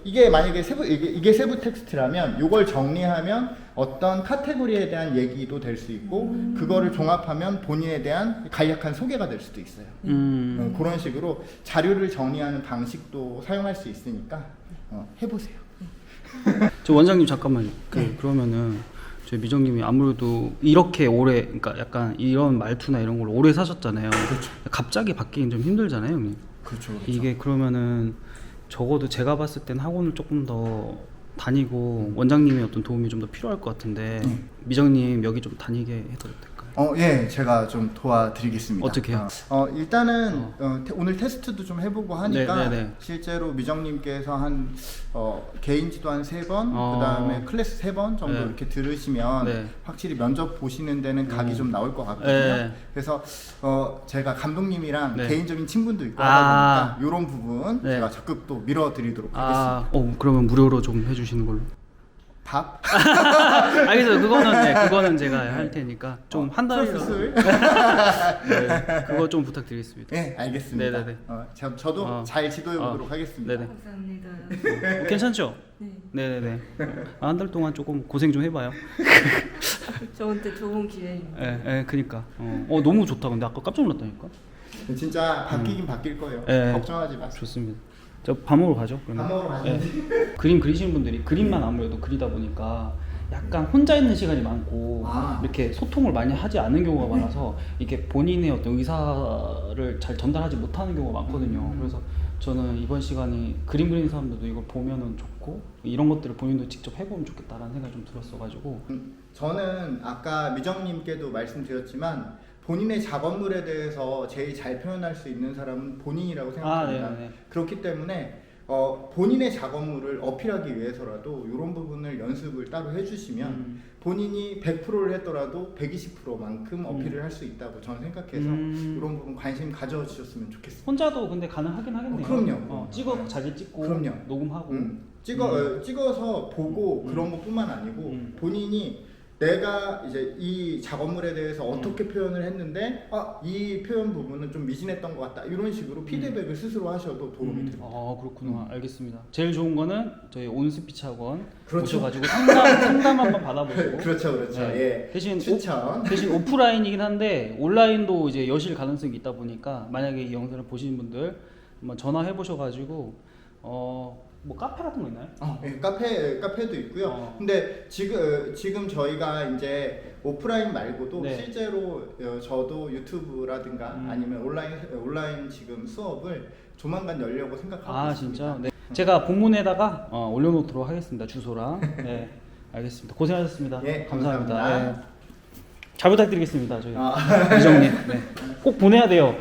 이게 만약에 이게 세부 텍스트라면 이걸 정리하면 어떤 카테고리에 대한 얘기도 될 수 있고 그거를 종합하면 본인에 대한 간략한 소개가 될 수도 있어요. 그런 식으로 자료를 정리하는 방식도 사용할 수 있으니까 해보세요. 저 원장님 잠깐만요. 그러면은 저희 미정님이 아무래도 이렇게 오래, 그러니까 약간 이런 말투나 이런 걸 오래 사셨잖아요. 그렇죠. 갑자기 바뀌긴 좀 힘들잖아요, 형님. 그렇죠. 이게 그러면은 적어도 제가 봤을 땐 학원을 조금 더 다니고 원장님의 어떤 도움이 좀 더 필요할 것 같은데 미정님 여기 좀 다니게 해도 될까요? 예, 제가 좀 도와드리겠습니다. 어떻게 해요? 일단은 오늘 테스트도 좀 해보고 하니까 네. 실제로 미정님께서 한 개인지도 한 3번, 그 다음에 클래스 3번 정도 네. 이렇게 들으시면 네. 확실히 면접 보시는 데는 각이 좀 나올 것 같거든요. 네. 그래서 제가 감독님이랑 네. 개인적인 친분도 있고 아. 하다 보니까 이런 부분 네. 제가 적극 또 밀어드리도록 하겠습니다. 그러면 무료로 좀 해주시는 걸로. 밥? 알겠어요. 그거는 제가 할 테니까 좀 한 달이라도. 수술? 네, 그거 좀 부탁드리겠습니다. 네, 알겠습니다. 네네네. 저도 잘 지도해 보도록 하겠습니다. 네네. 감사합니다. 괜찮죠? 네. 네네네. 한 달 동안 조금 고생 좀 해봐요. 저한테 좋은 기회입니다. 그니까. 너무 좋다. 근데 아까 깜짝 놀랐다니까. 진짜 바뀌긴 바뀔 거예요. 네. 걱정하지 마세요. 좋습니다. 저 밥 먹으러 가죠. 그러면. 밥 먹으러 가죠. 그림 그리시는 분들이 그림만 아무래도 그리다 보니까 약간 혼자 있는 시간이 많고 이렇게 소통을 많이 하지 않는 경우가 많아서 이게 본인의 어떤 의사를 잘 전달하지 못하는 경우가 많거든요. 그래서 저는 이번 시간이 그림 그리는 사람들도 이걸 보면은 좋고 이런 것들을 본인도 직접 해보면 좋겠다라는 생각이 좀 들었어가지고. 저는 아까 미정님께도 말씀드렸지만 본인의 작업물에 대해서 제일 잘 표현할 수 있는 사람은 본인이라고 생각합니다. 네네네. 그렇기 때문에 본인의 작업물을 어필하기 위해서라도 이런 부분을 연습을 따로 해주시면 본인이 100%를 했더라도 120%만큼 어필을 할 수 있다고 저는 생각해서 이런 부분 관심 가져주셨으면 좋겠습니다. 혼자도 근데 가능하긴 하겠네요. 그럼요. 자기 찍고 그럼요. 녹음하고 찍어서 보고 그런 것뿐만 아니고 본인이 내가 이제 이 작업물에 대해서 어떻게 표현을 했는데 이 표현 부분은 좀 미진했던 것 같다 이런 식으로 피드백을 스스로 하셔도 도움이 됩니다. 그렇구나. 알겠습니다. 제일 좋은 거는 저희 온스피치 학원 그렇죠. 오셔가지고 상담 한번 받아보시고. 그렇죠. 네. 예. 대신 추천. 대신 오프라인이긴 한데 온라인도 이제 여실 가능성이 있다 보니까 만약에 이 영상을 보시는 분들 한번 전화해 보셔가지고 뭐 카페 같은 거 있나요? 예, 카페도 있고요. 근데 지금 저희가 이제 오프라인 말고도 네. 실제로 저도 유튜브라든가 아니면 온라인 지금 수업을 조만간 열려고 생각하고 있습니다. 진짜? 네. 제가 본문에다가 올려놓도록 하겠습니다. 주소랑. 네, 알겠습니다. 고생하셨습니다. 예, 감사합니다. 감사합니다. 잘 부탁드리겠습니다. 저희 미정님. 네. 꼭 보내야 돼요.